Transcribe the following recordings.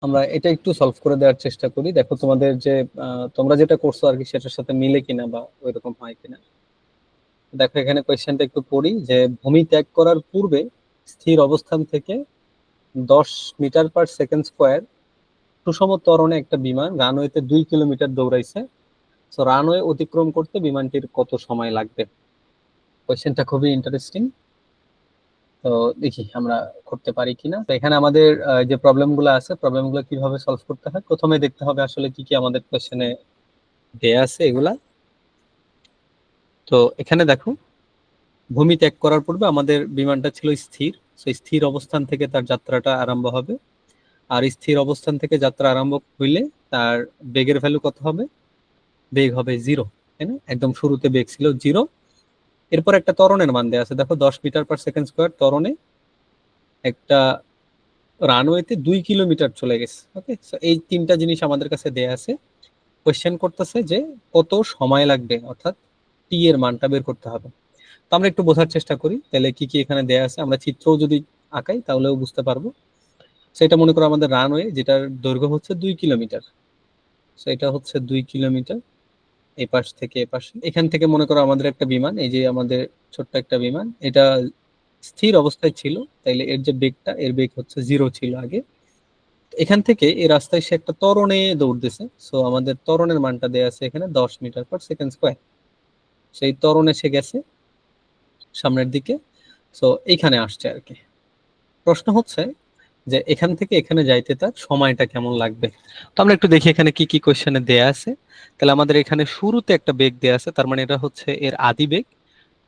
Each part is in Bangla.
আমরা এটা একটু সলভ করে দেওয়ার চেষ্টা করি। দেখো তোমাদের যে তোমরা যেটা করছো আর কি সেটার সাথে মিলে কিনা বা ওইরকম হয় কিনা। দেখো এখানে কোয়েশ্চেনটা একটু পড়ি যে ভূমি ত্যাগ করার পূর্বে স্থির অবস্থান থেকে 10 মিটার/সেকেন্ড স্কোয়ার সুষম ত্বরণে একটা বিমান রানওয়েতে 2 কিলোমিটার দৌড়াইছে। তো রানওয়ে অতিক্রম করতে বিমানটির কত সময় লাগবে? কোয়েশ্চেনটা খুবই ইন্টারেস্টিং। তো দেখি আমরা করতে পারি কিনা। তো এখানে আমাদের যে প্রবলেমগুলো আছে, প্রবলেমগুলো কিভাবে সলভ করতে হয়, প্রথমে দেখতে হবে আসলে কি কি আমাদের কোয়েশ্চেনে দেয়া আছে এগুলা। তো এখানে দেখো ভূমি ত্যাগ করার পূর্বে আমাদের বিমানটা ছিল স্থির। সেই স্থির অবস্থান থেকে তার যাত্রাটা আরম্ভ হবে। আর স্থির অবস্থান থেকে যাত্রা আরম্ভ হইলে তার বেগের ভ্যালু কত হবে? বেগ হবে 0, তাই না? একদম শুরুতে বেগ ছিল 0। এরপর একটা ত্বরণের মান দেওয়া আছে, দেখো 10 মিটার/সেকেন্ড স্কোয়ার ত্বরণে একটা রানওয়েতে 2 কিলোমিটার চলে গেছে। ওকে, এই তিনটা জিনিস আমাদের কাছে দেয়া আছে। কোয়েশ্চেন করতেছে যে কত সময় লাগবে, অর্থাৎ টি এর মানটা বের করতে হবে। তো আমরা একটু বোঝার চেষ্টা করি তাহলে কি কি এখানে দেয়া আছে। আমরা চিত্রও যদি আঁকাই তাহলেও বুঝতে পারবো। সেটা মনে করো আমাদের রানওয়ে, যেটার দৈর্ঘ্য হচ্ছে 2 কিলোমিটার। সেটা হচ্ছে 2 কিলোমিটার এই পাশ থেকে এ পাশে। এখান থেকে মনে করো আমাদের একটা বিমান, এই যে আমাদের ছোট্ট একটা বিমান, এটা স্থির অবস্থায় ছিল, তাইলে এর যে বেগটা, এর বেগ হচ্ছে 0 ছিল আগে। এখান থেকে এই রাস্তায় সে একটা ত্বরণে দৌড় দিছে। সো আমাদের ত্বরণের মানটা দেয়া আছে এখানে 10 মিটার/সেকেন্ড স্কোয়ার। সেই ত্বরণে সে গেছে সামনের দিকে। সো এইখানে আসছে আর কি। প্রশ্ন হচ্ছে যে এখান থেকে এখানে যাইতে তার সময়টা কেমন লাগবে। তো আমরা একটু দেখি এখানে কি কি কোয়েশ্চেনে দেয়া আছে। তাহলে আমাদের এখানে শুরুতে একটা বেগ দেয়া আছে, তার মানে এটা হচ্ছে এর আদি বেগ।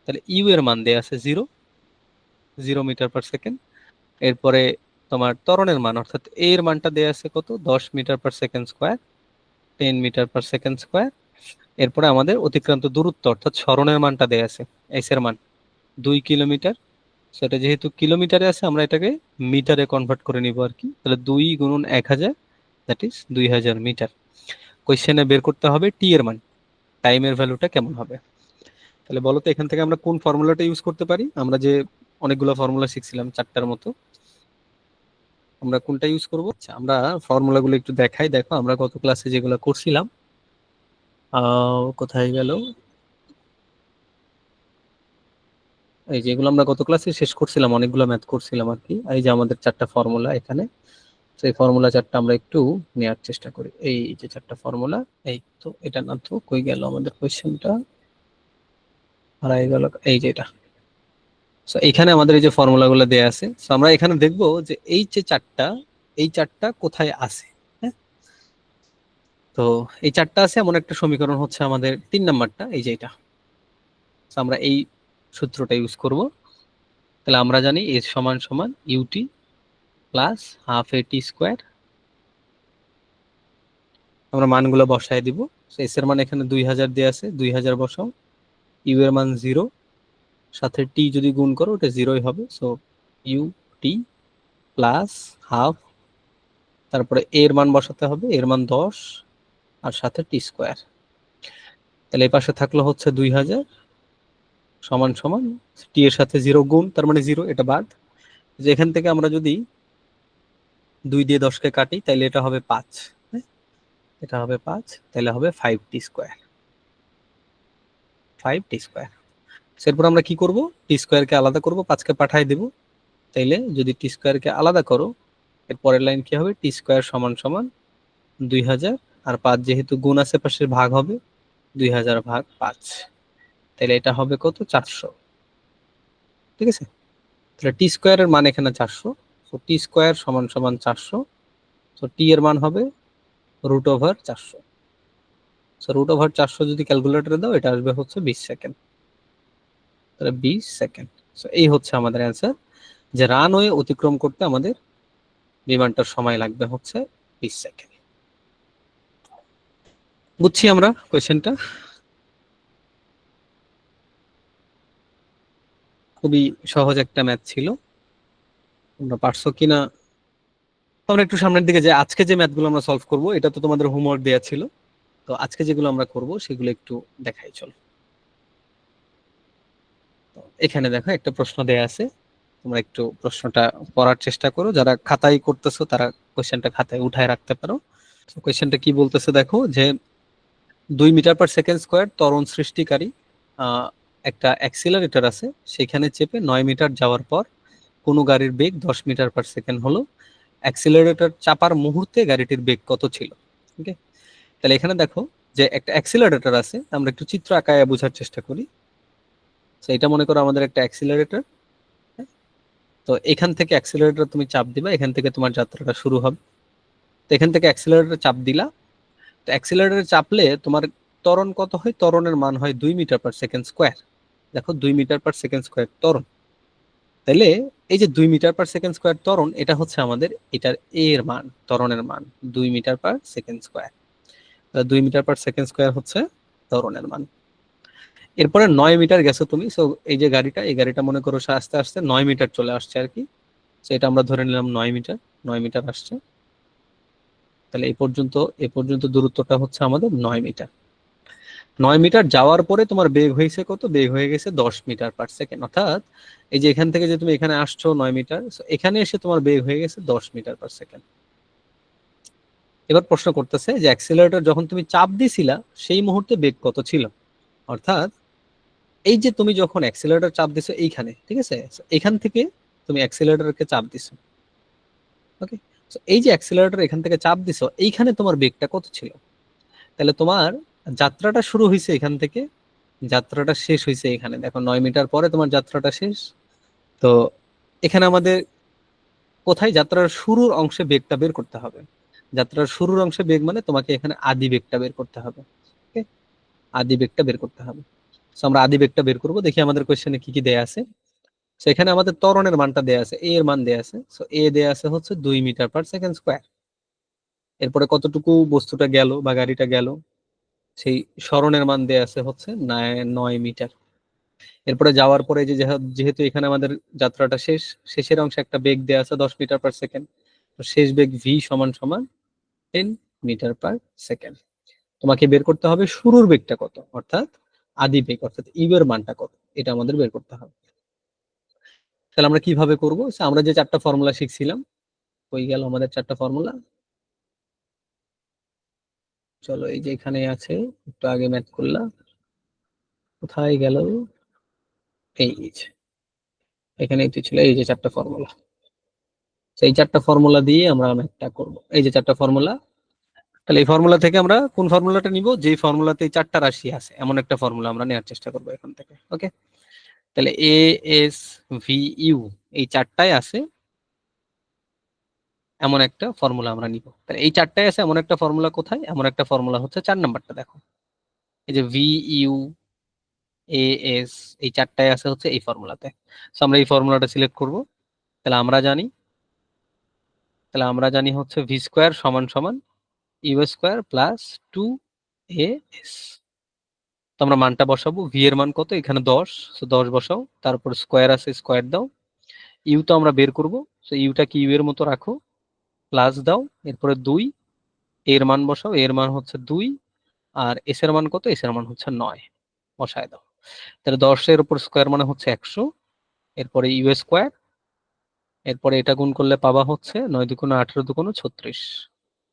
তাহলে ইউ এর মান দেয়া আছে 0 মিটার/সেকেন্ড। এরপরে তোমার ত্বরণের মান অর্থাৎ এ এর মানটা দেয়া আছে কত? 10 মিটার/সেকেন্ড স্কোয়ার, 10 মিটার/সেকেন্ড স্কোয়ার। এরপরে আমাদের অতিক্রান্ত দূরত্ব অর্থাৎ সরণের মানটা দেয়া আছে, এস এর মান 2 কিলোমিটার। সেটা যেহেতু কিলোমিটারে আছে আমরা এটাকে মিটারে কনভার্ট করে নিব আর কি। তাহলে 2 × 1000, দ্যাট ইজ 2000 মিটার। কোয়েশ্চেনে বের করতে হবে টি এর মান, টাইমের ভ্যালুটা কেমন হবে। তাহলে বলো তো এখান থেকে আমরা কোন ফর্মুলাটা ইউজ করতে পারি? আমরা যে অনেকগুলো ফর্মুলা শিখছিলাম 4টার মতো, আমরা কোনটা ইউজ করব? আচ্ছা, আমরা ফর্মুলাগুলো একটু দেখাই। দেখো আমরা গত ক্লাসে যেগুলো করছিলাম, কোথায় গেল, এই যেগুলো আমরা গত ক্লাসে শেষ করছিলাম, অনেকগুলো ম্যাথ করছিলাম আর কি। এই যে আমাদের 4টা ফর্মুলা এখানে, সেই ফর্মুলা 4টা আমরা একটু নেওয়ার চেষ্টা করি। এই যে 4টা ফর্মুলা, এই তো এটা না, তো কই গেল আমাদের কোয়েশ্চেনটা, হারাই গেল। এই যে এটা। সো এখানে আমাদের এই যে ফর্মুলাগুলো দেয়া আছে, সো আমরা এখানে দেখব যে এই যে 4টা, এই 4টা কোথায় আছে। হ্যাঁ, তো এই 4টা আছে এমন একটা সমীকরণ হচ্ছে আমাদের 3 নাম্বারটা, এই যে এটা। সো আমরা এই সূত্রটা ইউজ করব। তাহলে আমরা জানি এস সমান সমান UT plus half a t square. আমরা মানগুলো বসায় দিব। এস এর মান এখানে 2000 দেওয়া আছে, 2000 বসাও। ইউ এর মান 0, সাথে টি যদি গুণ করো ওটা 0ই হবে। So U T plus half, তারপরে এর মান বসাতে হবে, এর মান 10 আর সাথে টি স্কোয়ার। তাহলে এই পাশে থাকলো হচ্ছে 2000 সমান সমান টি এর সাথে 0 গুণ, তার মানে 0, এটা বাদ। যে এখান থেকে আমরা যদি 2 দিয়ে 10কে কাটি তাহলে এটা হবে 5। এটা হবে 5, তাহলে হবে 5t²। 5t²। এরপর আমরা কি করব? টি স্কোয়ারকে আলাদা করব, 5কে পাঠাই দেব। তাইলে যদি টি স্কোয়ারকে আলাদা করো, এর পরের লাইন কি হবে? টি স্কোয়ার সমান সমান 2000, আর 5 যেহেতু গুণ আছে পাশের ভাগ হবে, 2000 ভাগ 5। তাহলে এটা হবে কত? 400। ঠিক আছে, তাহলে টি স্কোয়ারের মান এখানে 400। তো টি স্কোয়ার সমান সমান 400। তো টি এর মান হবে √400। সো √400 যদি ক্যালকুলেটরে দাও, এটা আসবে হচ্ছে 20 সেকেন্ড। তাহলে 20 সেকেন্ড। সো এই হচ্ছে আমাদের অ্যান্সার, যে রানওয়ে অতিক্রম করতে আমাদের বিমানটার সময় লাগবে হচ্ছে 20 সেকেন্ড। বুঝছি আমরা কোয়েশ্চেনটা। খুবই সহজ একটা ম্যাথ ছিল, তোমরা পারছো কিনা। আমরা একটু সামনের দিকে যে আজকে যে ম্যাথগুলো আমরা সলভ করব, এটা তো তোমাদের হোমওয়ার্ক দেওয়া ছিল। তো আজকে যেগুলো আমরা করব সেগুলো একটু দেখাই চল। তো এখানে দেখো একটা প্রশ্ন দেয়া আছে, তোমরা একটু প্রশ্নটা পড়ার চেষ্টা করো। যারা খাতায় করতেছো তারা কোয়েশ্চেনটা খাতায় উঠায় রাখতে পারো। কোয়েশ্চেনটা কি বলতেছে দেখো, যে 2 মিটার/সেকেন্ড স্কোয়ার ত্বরণ সৃষ্টিকারী একটা অ্যাক্সিলারেটর আছে, সেখানে চেপে 9 মিটার যাওয়ার পর কোনো গাড়ির বেগ 10 মিটার/সেকেন্ড হলো, অ্যাক্সিলারেটর চাপার মুহূর্তে গাড়িটির বেগ কত ছিল। ওকে, তাহলে এখানে দেখো যে একটা অ্যাক্সিলারেটর আছে, আমরা একটু চিত্র আঁকায় বোঝার চেষ্টা করি। তো এটা মনে করো আমাদের একটা অ্যাক্সিলারেটর। তো এখান থেকে অ্যাক্সিলারেটর তুমি চাপ দিবা, এখান থেকে তোমার যাত্রাটা শুরু হবে। তো এখান থেকে অ্যাক্সিলারেটর চাপ দিলা, তো অ্যাক্সিলারেটর চাপলে তোমার ত্বরণ কত হয়, ত্বরণের মান হয় 2 মিটার/সেকেন্ড স্কোয়ার। দেখো 2 মিটার/সেকেন্ড স্কোয়ার ত্বরণ। তাহলে এই যে 2 মিটার/সেকেন্ড স্কোয়ার ত্বরণ, এটা হচ্ছে আমাদের এটার এর মান, ত্বরণের মান 2 মিটার/সেকেন্ড স্কোয়ার। 2 মিটার/সেকেন্ড স্কোয়ার হচ্ছে ত্বরণের মান। এরপরে 9 মিটার গেছো তুমি, সো এই যে গাড়িটা, এই গাড়িটা মনে করো আস্তে আস্তে 9 মিটার চলে আসছে আর কি। এটা আমরা ধরে নিলাম 9 মিটার, 9 মিটার আসছে। তাহলে এই পর্যন্ত দূরত্বটা হচ্ছে আমাদের 9 মিটার। 9 মিটার যাওয়ার পরে তোমার বেগ হয়েছে কত, বেগ হয়ে গেছে 10 মিটার/সেকেন্ড। অর্থাৎ এই যে এখান থেকে যে তুমি এখানে আসছো 9 মিটার, এখানে এসে তোমার বেগ হয়ে গেছে 10 মিটার/সেকেন্ড। এবার প্রশ্ন করতেছে যে অ্যাক্সিলারেটর যখন তুমি চাপ দিছিলা সেই মুহূর্তে বেগ কত ছিল। অর্থাৎ এই যে তুমি যখন অ্যাক্সিলারেটর চাপ দিছো এইখানে, ঠিক আছে, এখান থেকে তুমি অ্যাক্সিলারেটরকে চাপ দিছো। ওকে, এই যে অ্যাক্সিলারেটর এখান থেকে চাপ দিছো, এইখানে তোমার বেগটা কত ছিল। তাহলে তোমার যাত্রাটা শুরু হয়েছে এখান থেকে, যাত্রাটা শেষ হয়েছে এখানে। দেখো 9 মিটার পরে তোমার যাত্রাটা শেষ। তো এখানে আমাদের কোথায় যাত্রার শুরুর অংশে বেগটা বের করতে হবে। যাত্রার শুরুর অংশে বেগ মানে তোমাকে এখানে আদি বেগটা বের করতে হবে। ওকে, আদি বেগটা বের করতে হবে। আমরা আদি বেগটা বের করব। দেখি আমাদের কোশ্চেনে কি কি দেয়া আছে। সেখানে আমাদের ত্বরণের মানটা দেয়া আছে, এ এর মান দেয়া আছে। এ দেয়া আছে হচ্ছে 2 মিটার/সেকেন্ড স্কোয়ার। এরপরে কতটুকু বস্তুটা গেল বা গাড়িটা গেল, সেই সরণের মান দেয়া আছে হচ্ছে 9 মিটার। এরপরে যাওয়ার পরে যে যেহেতু এখানে আমাদের যাত্রাটা শেষ, শেষের অংশে একটা বেগ দেয়া আছে 10 মিটার/সেকেন্ড। শেষ বেগ ভি সমান সমান 10 মিটার/সেকেন্ড। তোমাকে বের করতে হবে শুরুর বেগটা কত, অর্থাৎ আদি বেগ, অর্থাৎ ইউ এর মানটা কত, এটা আমাদের বের করতে হবে। তাহলে আমরা কিভাবে করবো, আমরা যে 4টা ফর্মুলা শিখছিলাম, হয়ে গেল আমাদের 4টা ফর্মুলা। চলো এই যে এখানে আছে, একটু আগে ম্যাথ করলাম, কোথায় গেল, এই যে এখানেই তো ছিল, এই যে 4টা ফর্মুলা। এই 4টা ফর্মুলা দিয়ে আমরা ম্যাথটা করব। এই যে 4টা ফর্মুলা। তাহলে এই ফর্মুলা থেকে আমরা কোন ফর্মুলাটা নিব, যে ফর্মুলাতে 4টা রাশি আছে এমন একটা ফর্মুলা আমরা নেওয়ার চেষ্টা করবো এখান থেকে। ওকে, তাহলে এ এস ভি ইউ এই 4টাই আছে এমন একটা ফর্মুলা আমরা নিব। তাহলে এই 4টাই আছে এমন একটা ফর্মুলা কোথায়, এমন একটা ফর্মুলা হচ্ছে 4 নাম্বারটা। দেখো এই যে ভি ইউ এ এস এই 4টাই আছে হচ্ছে এই ফর্মুলাতে। আমরা এই ফর্মুলাটা সিলেক্ট করব। তাহলে আমরা জানি হচ্ছে ভি স্কোয়ার সমান সমান ইউ স্কোয়ার প্লাস 2 এস। তো আমরা মানটা বসাবো, ভি এর মান কত, এখানে 10, 10 বসাও, তারপর স্কোয়ার আছে স্কোয়ার দাও। ইউ তো আমরা বের করবো, ইউটা কি ইউ এর মতো রাখো, প্লাস দাও, এরপরে 2 এর মান বসাও, এর মান হচ্ছে 2, আর এস এর মান কত, এস এর মান হচ্ছে 9, বসায় দাও। তাহলে 10-এর উপর স্কোয়ার মানে হচ্ছে 100, এরপরে ইউ স্কোয়ার, এরপরে এটা গুণ করলে পাবা হচ্ছে 9 দুগুণে 18 দুগুণে 36,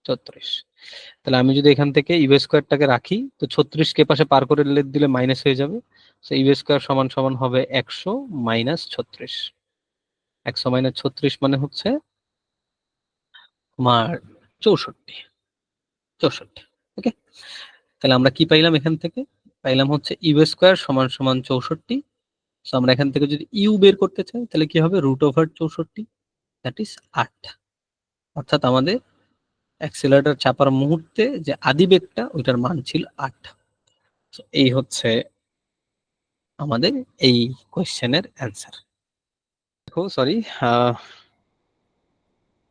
36। তাহলে আমি যদি এখান থেকে ইউ স্কোয়ারটাকে রাখি, তো 36 কে পাশে পার করে দিলে মাইনাস হয়ে যাবে। ইউ স্কোয়ার সমান সমান হবে 100 মাইনাস 36। 100 মাইনাস 36 মানে হচ্ছে তোমার 64, 64। ওকে, তাহলে আমরা কি পাইলাম এখান থেকে, পাইলাম হচ্ছে ইউ স্কোয়ার সমান সমান 64। আমরা এখান থেকে যদি ইউ বের করতে চাই তাহলে কি হবে, √64, দ্যাট ইজ 8। অর্থাৎ আমাদের অ্যাক্সিলারেটর চাপার মুহূর্তে যে আদি বেগটা ওইটার মান ছিল 8। এই হচ্ছে আমাদের এই কোয়েশ্চেনের অ্যান্সার। দেখো সরি,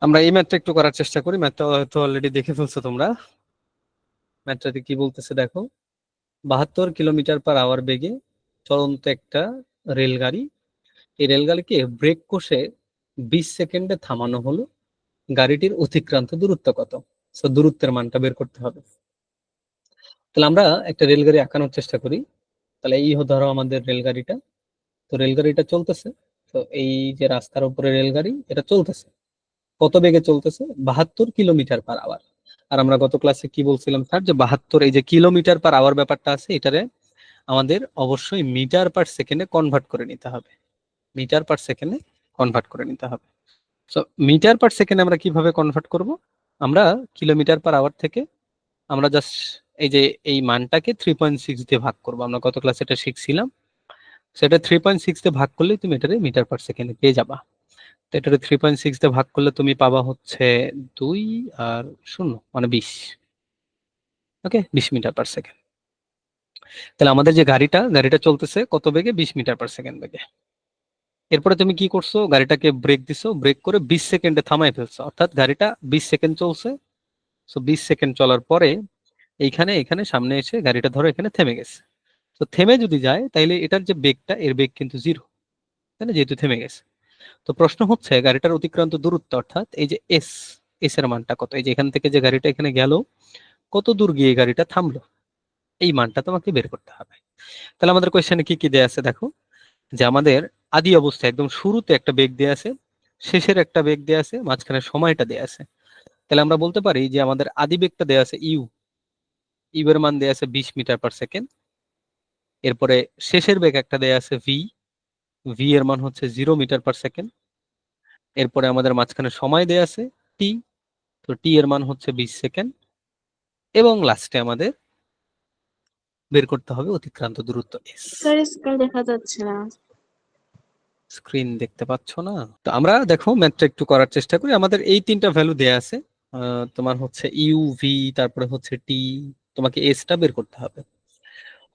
আমরা এই ম্যাথটা একটু করার চেষ্টা করি। ম্যাথটা হয়তো অলরেডি দেখে ফেলছো তোমরা। ম্যাথটাতে কি বলতেছে দেখো, 72 কিলোমিটার/আওয়ার বেগে চলন্ত একটা রেলগাড়ি, এই রেলগাড়িকে ব্রেক কষে 20 সেকেন্ডে থামানো হলো, গাড়িটির অতিক্রান্ত দূরত্ব কত। দূরত্বের মানটা বের করতে হবে। তাহলে আমরা একটা রেলগাড়ি আঁকানোর চেষ্টা করি। তাহলে এই ধরো আমাদের রেলগাড়িটা, তো রেলগাড়িটা চলতেছে। তো এই যে রাস্তার উপরে রেলগাড়ি এটা চলতেছে, কত বেগে চলতেছে? 72 কিলোমিটার পার আওয়ার। আর আমরা গত ক্লাসে কি বলছিলাম স্যার, যে 72 এই যে কিলোমিটার পার আওয়ার ব্যাপারটা আছে, এটারে আমাদের অবশ্যই মিটার পার সেকেন্ডে কনভার্ট করে নিতে হবে। মিটার পার সেকেন্ডে কনভার্ট করে নিতে হবে। সো মিটার পার সেকেন্ডে আমরা কিভাবে কনভার্ট করব? আমরা কিলোমিটার পার আওয়ার থেকে আমরা জাস্ট এই যে এই মানটাকে 3.6 দিয়ে ভাগ করবো। আমরা গত ক্লাসে এটা শিখছিলাম। সেটা 3.6 দিয়ে ভাগ করলে তুমি এটারে মিটার পার সেকেন্ডে পেয়ে যাবা। তো এটারে 3.6 দিয়ে ভাগ করলে তুমি পাবা হচ্ছে 2 আর 0 মানে 20। ওকে, 20 মিটার পার সেকেন্ড। তাহলে আমাদের যে গাড়িটা চলতেছে কত বেগে? 20 মিটার পার সেকেন্ড বেগে। এরপরে তুমি কি করছো? গাড়িটাকে ব্রেক দিছো, ব্রেক করে 20 সেকেন্ডে থামাই ফেলছো, অর্থাৎ গাড়িটা 20 সেকেন্ড চলছে। সো 20 সেকেন্ড চলার পরে এখানে সামনে এসে গাড়িটা ধরো এখানে থেমে গেছে। তো থেমে যদি যায় তাইলে এটার যে বেগটা, এর বেগ কিন্তু 0, তাই না, যেহেতু থেমে গেছে। তো প্রশ্ন হচ্ছে গাড়িটার অতিক্রান্ত দূরত্ব, অর্থাৎ এই যে এস এর মানটা কত? এই যে এখান থেকে যে গাড়িটা এখানে গেল, কত দূর গিয়ে গাড়িটা থামলো, এই মানটা তোমাকে বের করতে হবে। তাহলে আমাদের কোয়েশ্চেনে কি কি দেয়া আছে দেখো, যে আমাদের আদি অবস্থায় একদম শুরুতে একটা বেগ দেয়া আছে, শেষের একটা বেগ দেয়া আছে, মাঝখানে সময়টা দেয়া আছে। তাহলে আমরা বলতে পারি যে আমাদের আদি বেগটা দেয়া আছে ইউ এর মান দেয়া আছে 20 মিটার পার সেকেন্ড। এরপরে শেষের বেগ একটা দেয়া আছে ভি এর মান হচ্ছে 0 মিটার পার সেকেন্ড। এরপরে আমাদের মাঝখানে সময় দেয়া আছে টি, তো টি এর মান হচ্ছে 20 সেকেন্ড। এবং লাস্টে আমাদের বের করতে হবে অতিক্রান্ত দূরত্ব এস। স্যার স্কেল দেখা যাচ্ছে না। স্ক্রিন দেখতে পাচ্ছ না? তো আমরা দেখো ম্যাথটা একটু করার চেষ্টা করি। আমাদের এই তিনটা ভ্যালু দেয়া আছে, তোমার হচ্ছে ইউ, ভি, তারপরে হচ্ছে টি, তোমাকে এসটা বের করতে হবে।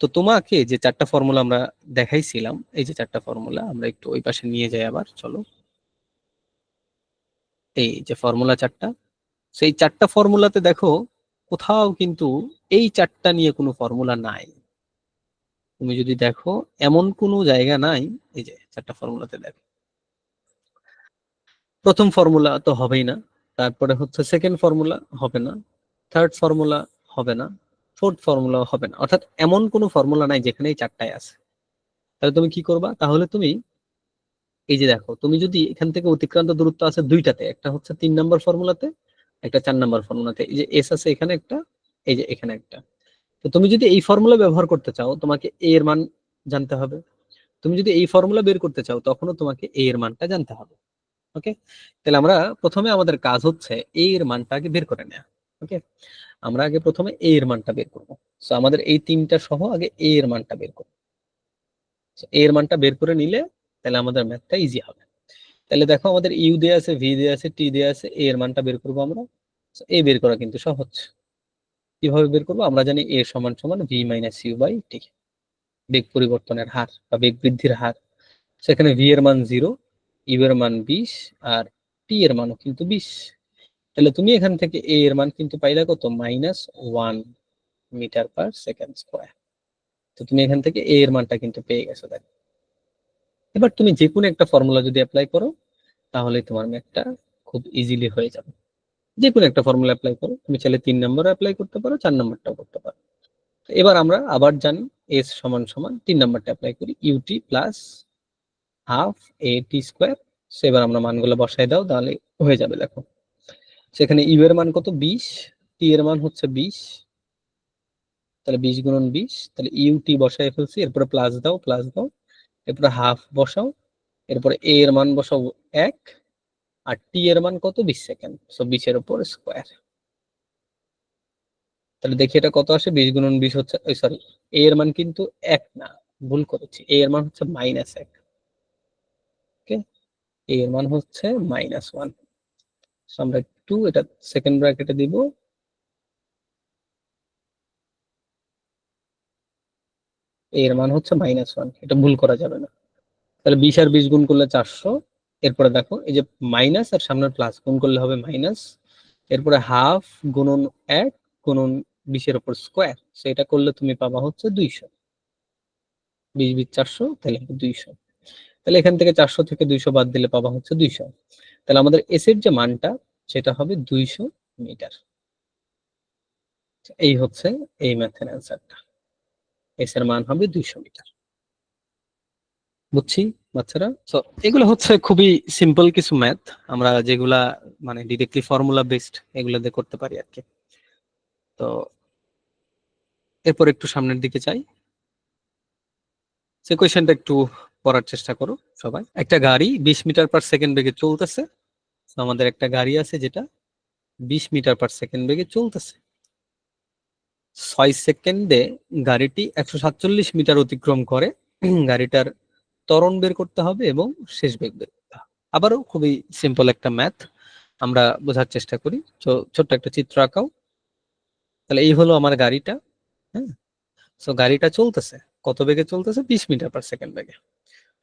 তো তোমাকে যে চারটা ফর্মুলা আমরা দেখাইছিলাম, এই যে চারটা ফর্মুলা, আমরা একটু ওই পাশে নিয়ে যাই আবার, চলো। এই যে ফর্মুলা চারটা, সেই চারটা ফর্মুলাতে দেখো কোথাও কিন্তু এই চারটা নিয়ে কোনো ফর্মুলা নাই। তুমি যদি দেখো এমন কোনো জায়গা নাই, এই যে চারটা ফর্মুলাতে দেখো। প্রথম ফর্মুলা তো হবেই না, তারপরে হচ্ছে সেকেন্ড ফর্মুলা হবে না, থার্ড ফর্মুলা হবে না, ফোর্থ ফর্মুলা হবে না, অর্থাৎ এমন কোনো ফর্মুলা নাই যেখানে এই চারটায় আছে। তাহলে তুমি কি করবা? তাহলে তুমি এই যে দেখো, তুমি যদি এখান থেকে অতিক্রান্ত দূরত্ব আছে দুইটাতে, একটা হচ্ছে 3 নম্বর ফর্মুলাতে, একটা 4 নম্বর ফর্মুলাতে, এই যে এস আছে এখানে একটা, এই যে এখানে একটা। তো তুমি যদি এই ফর্মুলা ব্যবহার করতে চাও, তোমাকে এ এর মান জানতে হবে। তুমি যদি এই ফর্মুলা বের করতে চাও, তখনও তোমাকে এ এর মানটা জানতে হবে। ওকে, তাহলে আমরা প্রথমে আমাদের কাজ হচ্ছে এ এর মানটা আগে বের করে নেওয়া। ওকে, আমরা আগে প্রথমে এ এর মানটা বের করবো। সো আমাদের এই তিনটা সহ আগে এ এর মানটা বের করবো। এ এর মানটা বের করে নিলে তাহলে আমাদের ম্যাথটা ইজি হবে। তাহলে দেখো আমাদের ইউ দেয়া আছে, ভি দেয়া আছে, টি দেয়া আছে, এ এর মানটা বের করবো আমরা। এ বের করা কিন্তু সহজ। কিভাবে বের করবো? আমরা জানি এ সমান সমান V minus you by T, বেগ পরিবর্তনের হার বা বেগ বৃদ্ধির হার। সেখানে ভি এর মান 0, ইউ এর মান 20, আর টি এর মানও কিন্তু 20। তাহলে তুমি এখান থেকে এ এর মান কিন্তু পাইলে কত? -1 মিটার পার সেকেন্ড স্কোয়ার। তো তুমি এখান থেকে এ এর মানটা কিন্তু পেয়ে গেছো। দেখো এবার তুমি যে কোনো একটা ফর্মুলা যদি অ্যাপ্লাই করো, তাহলে তোমার ম্যাথটা খুব ইজিলি হয়ে যাবে। যে কোনো একটা ফর্মুলা অ্যাপ্লাই করো, তুমি চাইলে 3 নম্বরে অ্যাপ্লাই করতে পারো, 4 নম্বরটাও করতে পারো। এবার আমরা আবার জানি এস সমান সমান 3 নম্বরটা অ্যাপ্লাই করি, UT plus half a t square. এবার আমরা মানগুলো বসাই দাও, তাহলে হয়ে যাবে। দেখো সেখানে ইউ এর মান কত? 20, টি এর মান হচ্ছে 20, তাহলে 20 গুণন 20, তাহলে ইউটি বসাই ফেলছি। এরপরে প্লাস দাও, প্লাস দাও, এরপরে হাফ বসাও, এরপরে এ এর মান বসাও 1, আর টি এর মান কত? 20 সেকেন্ড। সো 20 এর উপর স্কোয়ার। তাহলে দেখি এটা কত আসে। 20 গুণন 20 হচ্ছে, সরি, এ এর মান কিন্তু 1 না, ভুল করেছি, এ এর মান হচ্ছে -1। ওকে, এ এর মান হচ্ছে -1। আমরা একটু এটা সেকেন্ড ব্র্যাকেটে দিব, এর মান হচ্ছে -1, এটা ভুল করা যাবে না। তাহলে 20 আর 20 গুণ করলে 400। এরপরে দেখো এই যে মাইনাস আর সামনের প্লাস গুণ করলে হবে মাইনাস। এরপরে হাফ গুণন 1 গুণন 20 এর উপর স্কোয়ার, সেটা করলে তুমি পাবা হচ্ছে 200। 20 20 400, তাহলে 200। তাহলে এখান থেকে 400 থেকে 200 বাদ দিলে পাবা হচ্ছে 200। তাহলে আমাদের এস এর যে মানটা, সেটা হবে 200 মিটার। এই হচ্ছে এই ম্যাথের অ্যান্সারটা, এস এর মান হবে 200 মিটার। বুঝছি বাচ্চারা। তো এগুলো হচ্ছে খুবই সিম্পল কিছু ম্যাথ, আমরা যেগুলা মানে ডিরেক্টলি ফর্মুলা বেসড এগুলো দিয়ে করতে পারি আর কি। তো এরপর একটু সামনের দিকে চাই, সে কোয়েশ্চেনটা একটু পড়ার চেষ্টা করো সবাই। একটা গাড়ি 20 মিটার/সেকেন্ড বেগে চলতেছে। তো আমাদের একটা গাড়ি আছে যেটা 20 মিটার/সেকেন্ড বেগে চলতেছে। 6 সেকেন্ডে গাড়িটি 147 মিটার অতিক্রম করে। গাড়িটার ত্বরণ বের করতে হবে এবং শেষ বেগ বের করতে হবে। আবারও খুবই সিম্পল একটা ম্যাথ, আমরা বোঝার চেষ্টা করি। তো ছোট্ট একটা চিত্র আঁকাও। তাহলে এই হলো আমার গাড়িটা। হ্যাঁ, সো গাড়িটা চলতেছে কত বেগে চলতেছে? 20 মিটার/সেকেন্ড বেগে।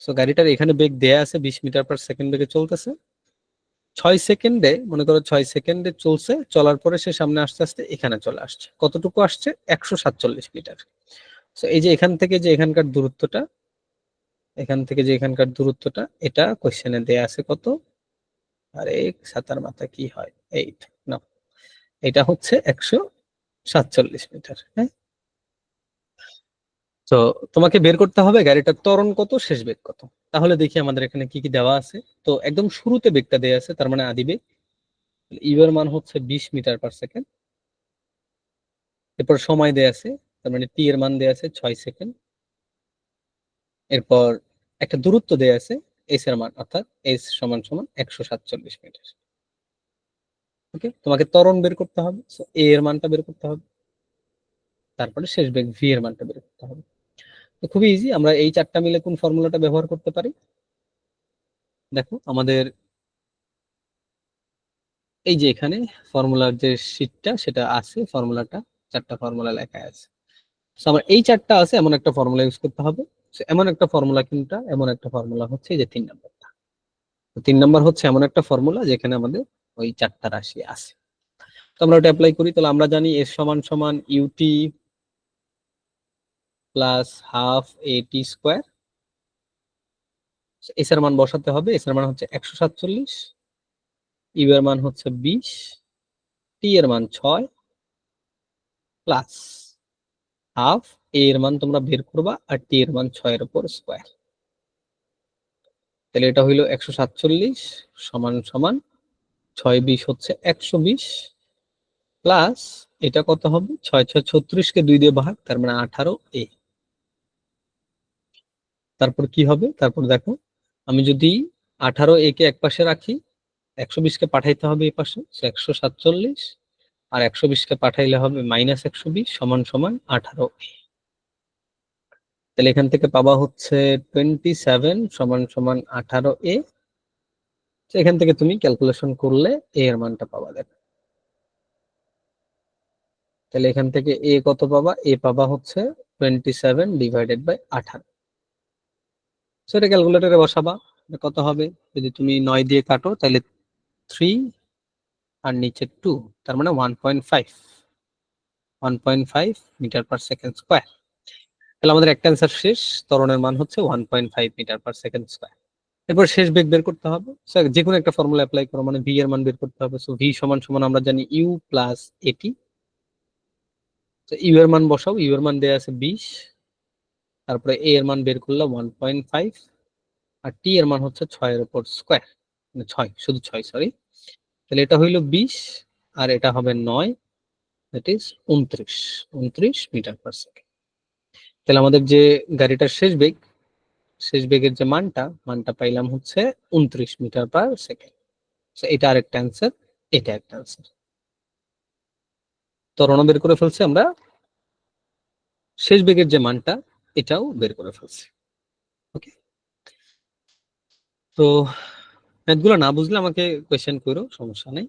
সো গাড়িটার এখানে বেগ দেয়া আছে, 20 মিটার/সেকেন্ড বেগে চলতেছে। 6 সেকেন্ডে, মনে করো 6 সেকেন্ডে চলছে, চলার পরে সে সামনে আস্তে আস্তে এখানে চলে আসছে। কতটুকু আসছে? 147 মিটার। তো এই যে এখান থেকে যে এখানকার দূরত্বটা, এখান থেকে যে এখানকার দূরত্বটা, এটা কোশ্চেনে দেয়া আছে কত? আরে সাতার মাথা কি হয়, 8 না, এটা হচ্ছে 147 মিটার। হ্যাঁ, তো তোমাকে বের করতে হবে গাড়িটার ত্বরণ কত, শেষ বেগ কত। তাহলে দেখি আমাদের এখানে কি কি দেওয়া আছে। তো একদম শুরুতে বেগটা দেয়া আছে, তার মানে আদি বেগ। ইউ এর মান হচ্ছে 20 মিটার/সেকেন্ড। এরপর সময় দেয়া আছে, তার মানে টি এর মান দেয়া আছে 6 সেকেন্ড। এরপর একটা দূরত্ব দেয়া আছে, এস এর মান, অর্থাৎ এস সমান সমান 147 মিটার। ওকে, তোমাকে ত্বরণ বের করতে হবে, এ এর মানটা বের করতে হবে, তারপরে শেষ বেগ ভি এর মানটা বের করতে হবে। তো খুবই ইজি, আমরা এই চারটা মিলে কোন ফর্মুলাটা ব্যবহার করতে পারি? দেখো আমাদের এই যে এখানে ফর্মুলার যে শীটটা সেটা আছে, ফর্মুলাটা চারটা ফর্মুলা লেখা আছে। তো আমার এই চারটা আছে, এমন একটা ফর্মুলা ইউজ করতে হবে। এমন একটা ফর্মুলা কোনটা? এমন একটা ফর্মুলা হচ্ছে এই যে 3 নম্বরটা। 3 নম্বর হচ্ছে এমন একটা ফর্মুলা যেখানে আমাদের ওই চারটা রাশি আছে। তো আমরা ওটা অ্যাপ্লাই করি। তাহলে আমরা জানি এস সমান সমান ইউটি প্লাস হাফ এটি স্কোয়ার। এস এর মান বসাতে হবে, এস এর মান হচ্ছে 147, ইউ এর মান হচ্ছে 20, টি এর মান 6 প্লাস হাফ এ এর মান তোমরা বের করবা, আর টি এর মান 6 এর উপর স্কোয়ার। তাহলে এটা হইলো 147 সমান সমান 6 20 হচ্ছে 120 প্লাস এটা কত হবে? 6 6 36 কে 2 দিয়ে ভাগ, তার মানে 18 এ। তারপর কি হবে? তারপর দেখো, আমি যদি 18 এ কে এক পাশে রাখি, 120 কে পাঠাইতে হবে এই পাশে, 147 আর 120 কে পাঠাইলে হবে -120 সমান সমান 18 এ। তাহলে এখান থেকে পাবা হচ্ছে 27 সমান সমান 18 এ। এখান থেকে তুমি ক্যালকুলেশন করলে এ এর মানটা পাবা। দেখো তাহলে এখান থেকে এ কত পাবা? এ পাবা হচ্ছে 27/18। সেটা ক্যালকুলেটরে বসাবা, কত হবে? যদি তুমি 9 দিয়ে কাটো তাহলে 3 আর নিচে 2, তার মানে 1.5 মিটার/সেকেন্ড স্কোয়ার। তাহলে আমাদের একটা অ্যান্সার শেষ, ত্বরণের মান হচ্ছে 1.5 মিটার/সেকেন্ড স্কোয়ার। এরপর শেষ বেগ বের করতে হবে। যে কোনো একটা ফর্মুলা অ্যাপ্লাই করো, মানে ভি এর মান বের করতে হবে। সো ভি সমান সমান আমরা জানি ইউ প্লাস এটি। ইউ এর মান বসাও, ইউ এর মান দেওয়া আছে 20, তারপরে এ এর মান বের করলে 1.5, আর টি এর মান হচ্ছে 6 এর উপর স্কোয়ার, মানে 6, শুধু 6, সরি। তাহলে এটা হইলো 20 আর এটা হবে 9, দ্যাট ইজ 29 মিটার/সেকেন্ড। তাহলে আমাদের যে গাড়িটার শেষ বেগের যে মানটা পাইলাম হচ্ছে 29 মিটার/সেকেন্ড। এটা আরেকটা অ্যান্সার, এটা একটা অ্যান্সার। ত্বরণ বের করে ফেলছি আমরা, শেষ বেগের যে মানটা এটাও বের করে ফেলছি। ওকে, তো ম্যাথগুলো না বুঝলে আমাকে কোয়েশ্চেন করো, সমস্যা নেই।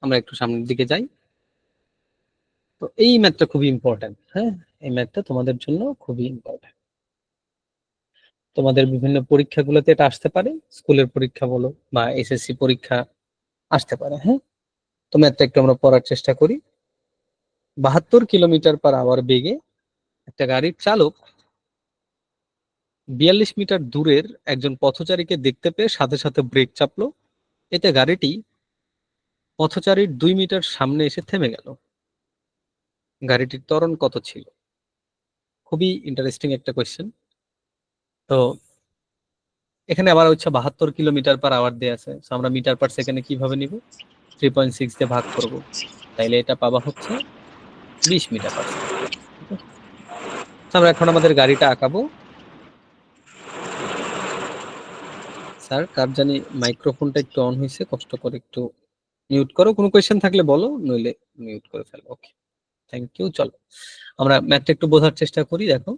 আমরা একটু সামনের দিকে যাই। তো এই ম্যাথটা খুবই ইম্পর্টেন্ট। হ্যাঁ, এই ম্যাথটা তোমাদের জন্য খুবই ইম্পর্টেন্ট। তোমাদের বিভিন্ন পরীক্ষাগুলোতে এটা আসতে পারে, স্কুলের পরীক্ষা বলো বা এসএসসি পরীক্ষা আসতে পারে। হ্যাঁ, তো ম্যাথটা একটু আমরা পড়ার চেষ্টা করি। 72 কিলোমিটার/আওয়ার বেগে একটা গাড়ির চালক 42 মিটার দূরের একজন পথচারীকে দেখতে পেয়ে সাথে সাথে ব্রেক চাপলো। এতে গাড়িটি পথচারীর 2 মিটার সামনে এসে থেমে গেল। গাড়িটির ত্বরণ কত ছিল? খুবই ইন্টারেস্টিং একটা কোয়েশ্চেন। তো এখানে আবার হচ্ছে 72 কিলোমিটার পার আওয়ার দেয়া আছে, তো আমরা মিটার পার সেকেন্ডে কিভাবে নিব, 3.6 দিয়ে ভাগ করব, তাইলে এটা পাবা হচ্ছে 20 মিটার পার সেকেন্ড। আমরা এখন আমাদের গাড়িটা আঁকাবো। স্যার কার জানি মাইক্রোফোনটা একটু অন হয়েছে, কষ্ট করে একটু মিউট করো, কোনো কোয়েশ্চেন থাকলে বলো, নইলে মিউট করে ফেলো। ওকে, থ্যাংক ইউ। চলো আমরা ম্যাথটা একটু বোঝার চেষ্টা করি। দেখো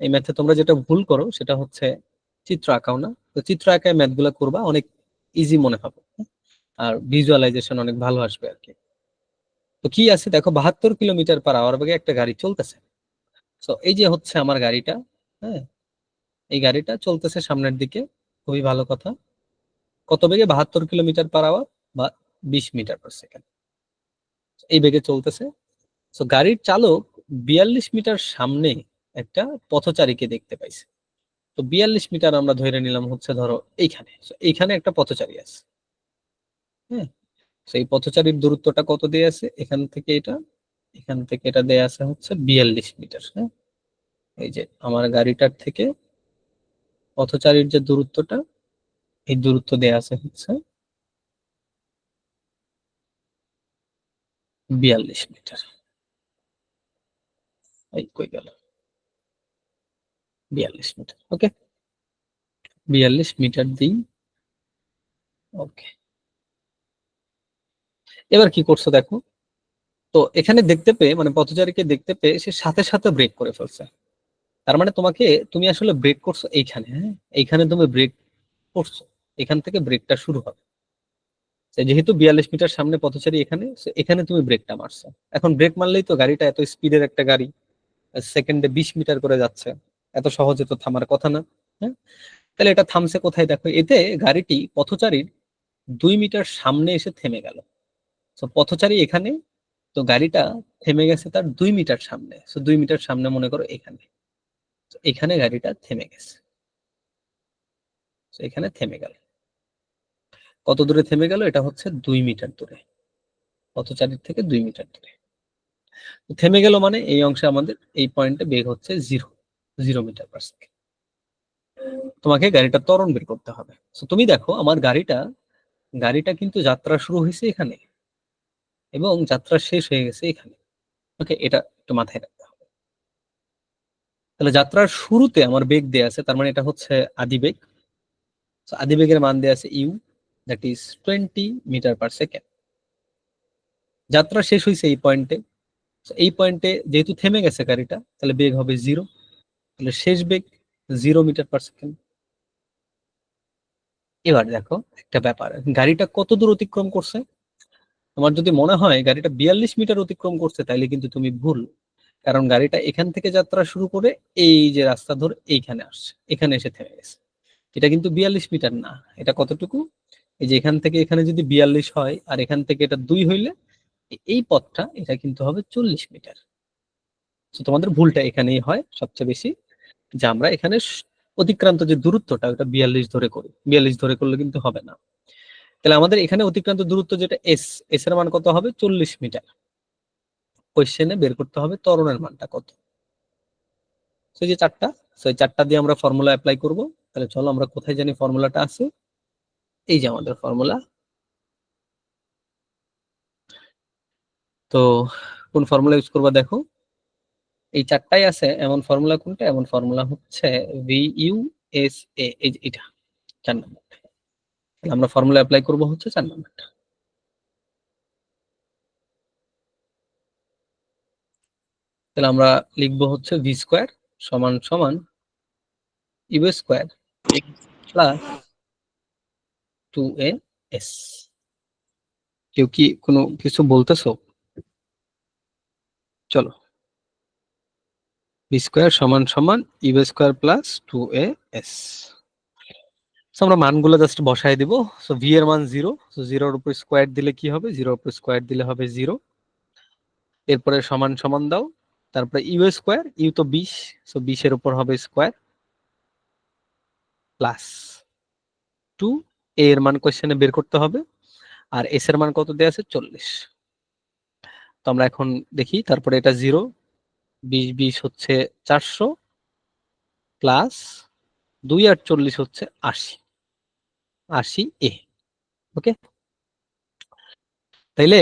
এই ম্যাথে তোমরা যেটা ভুল করো সেটা হচ্ছে চিত্র আঁকাও না। তো চিত্র আঁকায় ম্যাথগুলো করবা, অনেক ইজি মনে হবে, আর ভিজুয়ালাইজেশন অনেক ভালো আসবে আর কি। তো কি আছে দেখো, 72 কিলোমিটার পার আওয়ার বেগে একটা গাড়ি চলতেছে। তো এই যে হচ্ছে আমার গাড়িটা, হ্যাঁ, এই গাড়িটা চলতেছে সামনের দিকে, খুবই ভালো কথা। কত বেগে? 72 কিলোমিটার পার আওয়ার বা 20 মিটার পার সেকেন্ড, এই বেগে চলতেছে। তো গাড়ির চালক 42 মিটার সামনে একটা পথচারীকে দেখতে পাইছে। তো 42 মিটার আমরা ধরে নিলাম হচ্ছে ধরো এইখানে, So, এইখানে একটা পথচারী আছে, হ্যাঁ। সেই পথচারীর দূরত্বটা কত দিয়ে আছে, এখান থেকে এটা, এখান থেকে এটা দেয়া আছে হচ্ছে 42 মিটার, হ্যাঁ। এই যে আমার গাড়িটার থেকে পথচারীর যে দূরত্বটা, এই দূরত্ব দেয়া আছে হচ্ছে 42 মিটার। এই কই গেল, 42 মিটার, ওকে, 42 মিটার দিই। ওকে, এবার কি করছো দেখো, তো এখানে দেখতে পেয়ে, মানে পথচারীকে দেখতে পেয়ে সে সাথে সাথে ব্রেক করে ফেলছে। তার মানে তুমি আসলে ব্রেক করছো এইখানে, হ্যাঁ, এইখানে তুমি ব্রেক করছো, এখান থেকে ব্রেকটা শুরু হবে। যেহেতু 42 মিটার সামনে পথচারী এখানে, এখানে তুমি ব্রেকটা মারছো। এখন ব্রেক মারলেই তো, গাড়িটা এত স্পিডের একটা গাড়ি, সেকেন্ডে 20 মিটার করে যাচ্ছে, এত সহজে তো থামার কথা না, হ্যাঁ। তাহলে এটা থামছে কোথায় দেখো, এতে গাড়িটি পথচারীর 2 মিটার সামনে এসে থেমে গেল। তো পথচারী এখানে, তো গাড়িটা থেমে গেছে তার 2 মিটার সামনে। 2 মিটার সামনে মনে করো এখানে, এখানে গাড়িটা থেমে গেছে, এখানে থেমে গেল। কত দূরে থেমে গেল? এটা হচ্ছে 2 মিটার দূরে, পথচারীর থেকে 2 মিটার দূরে থেমে গেল। মানে এই অংশে আমাদের এই পয়েন্টে বেগ হচ্ছে 0 মিটার পার সেকেন্ড। তোমাকে গাড়িটা ত্বরণ বের করতে হবে। তুমি দেখো আমার গাড়িটা গাড়িটা কিন্তু যাত্রা শুরু হয়েছে এখানে এবং যাত্রা শেষ হয়ে গেছে এখানে। ওকে, এটা একটু মাথায় রাখতে হবে। তাহলে যাত্রার শুরুতে আমার বেগ দেয়া আছে, তার মানে এটা হচ্ছে আদিবেগ। আদিবেগের মান দেয়া আছে u, that is 20 metre per second. যাত্রা শেষ হয়েছে এই পয়েন্টে, এই পয়েন্টে যেহেতু থেমে গেছে গাড়িটা, তাহলে বেগ হবে 0। তাহলে শেষ বেগ 0 মিটার পার সেকেন্ড। এবার দেখো একটা ব্যাপার, গাড়িটা কত দূর অতিক্রম করছে। তোমার যদি মনে হয় গাড়িটা 42 মিটার অতিক্রম করছে, তাইলে কিন্তু তুমি ভুল। কারণ গাড়িটা এখান থেকে যাত্রা শুরু করে এই যে রাস্তা ধরে এইখানে আসছে, এখানে এসে থেমে গেছে। এটা কিন্তু 42 মিটার না, এটা কতটুকু, এই যে এখান থেকে এখানে যদি 42 হয় আর এখান থেকে এটা 2 হইলে এই পথটা এটা কিন্তু হবে 40 মিটার। তোমাদের ভুলটা এখানেই হয় সবচেয়ে বেশি, যে আমরা এখানে অতিক্রান্ত যে দূরত্বটা ওটা 42 ধরে করি, 42 ধরে করলে কিন্তু হবে না। তাহলে আমাদের এখানে অতিক্রান্ত দূরত্ব যেটা এস, এস এর মান কত হবে? 40 মিটার। কোয়েশ্চেনে বের করতে হবে ত্বরণের মানটা কত। সেই যে চারটা, সেই চারটা দিয়ে আমরা ফর্মুলা অ্যাপ্লাই করব। তাহলে চলো আমরা কোথায় জানি ফর্মুলাটা আছে, এই যে আমাদের ফর্মুলা। তো কোন ফর্মুলা ইউজ করবা দেখো, এই চারটাই আছে। এমন ফর্মুলা কোনটা? এমন ফর্মুলা হচ্ছে ভি ইউ এস এ, এই যে এটা 4 নম্বর। তাহলে আমরা ফর্মুলা অ্যাপ্লাই করব হচ্ছে 4 নম্বরটা। তাহলে আমরা লিখবো হচ্ছে ভি স্কোয়ার সমান সমান you square plus 2a s। কেউ কি কোনো কিছু বলতেছো? চলো, ভি স্কোয়ার সমান সমান you square plus 2a s। আমরা মানগুলো জাস্ট বসাই দিব। সো ভি এর মান 0, সো 0-এর উপর স্কোয়ার দিলে কি হবে? 0-এর উপর স্কোয়ার দিলে হবে 0। এরপরে সমান সমান দাও, তারপরে ইউ স্কোয়ার, ইউ তো 20, সো 20-এর উপর হবে স্কোয়ার প্লাস 2, এ এর মান কোশ্চেনে বের করতে হবে, আর এস এর মান কত দেওয়া আছে? 40। তো আমরা এখন দেখি, তারপরে এটা 0, 20 20 হচ্ছে 400 প্লাস 2 আর 40 হচ্ছে 80, 80A। ওকে, তাইলে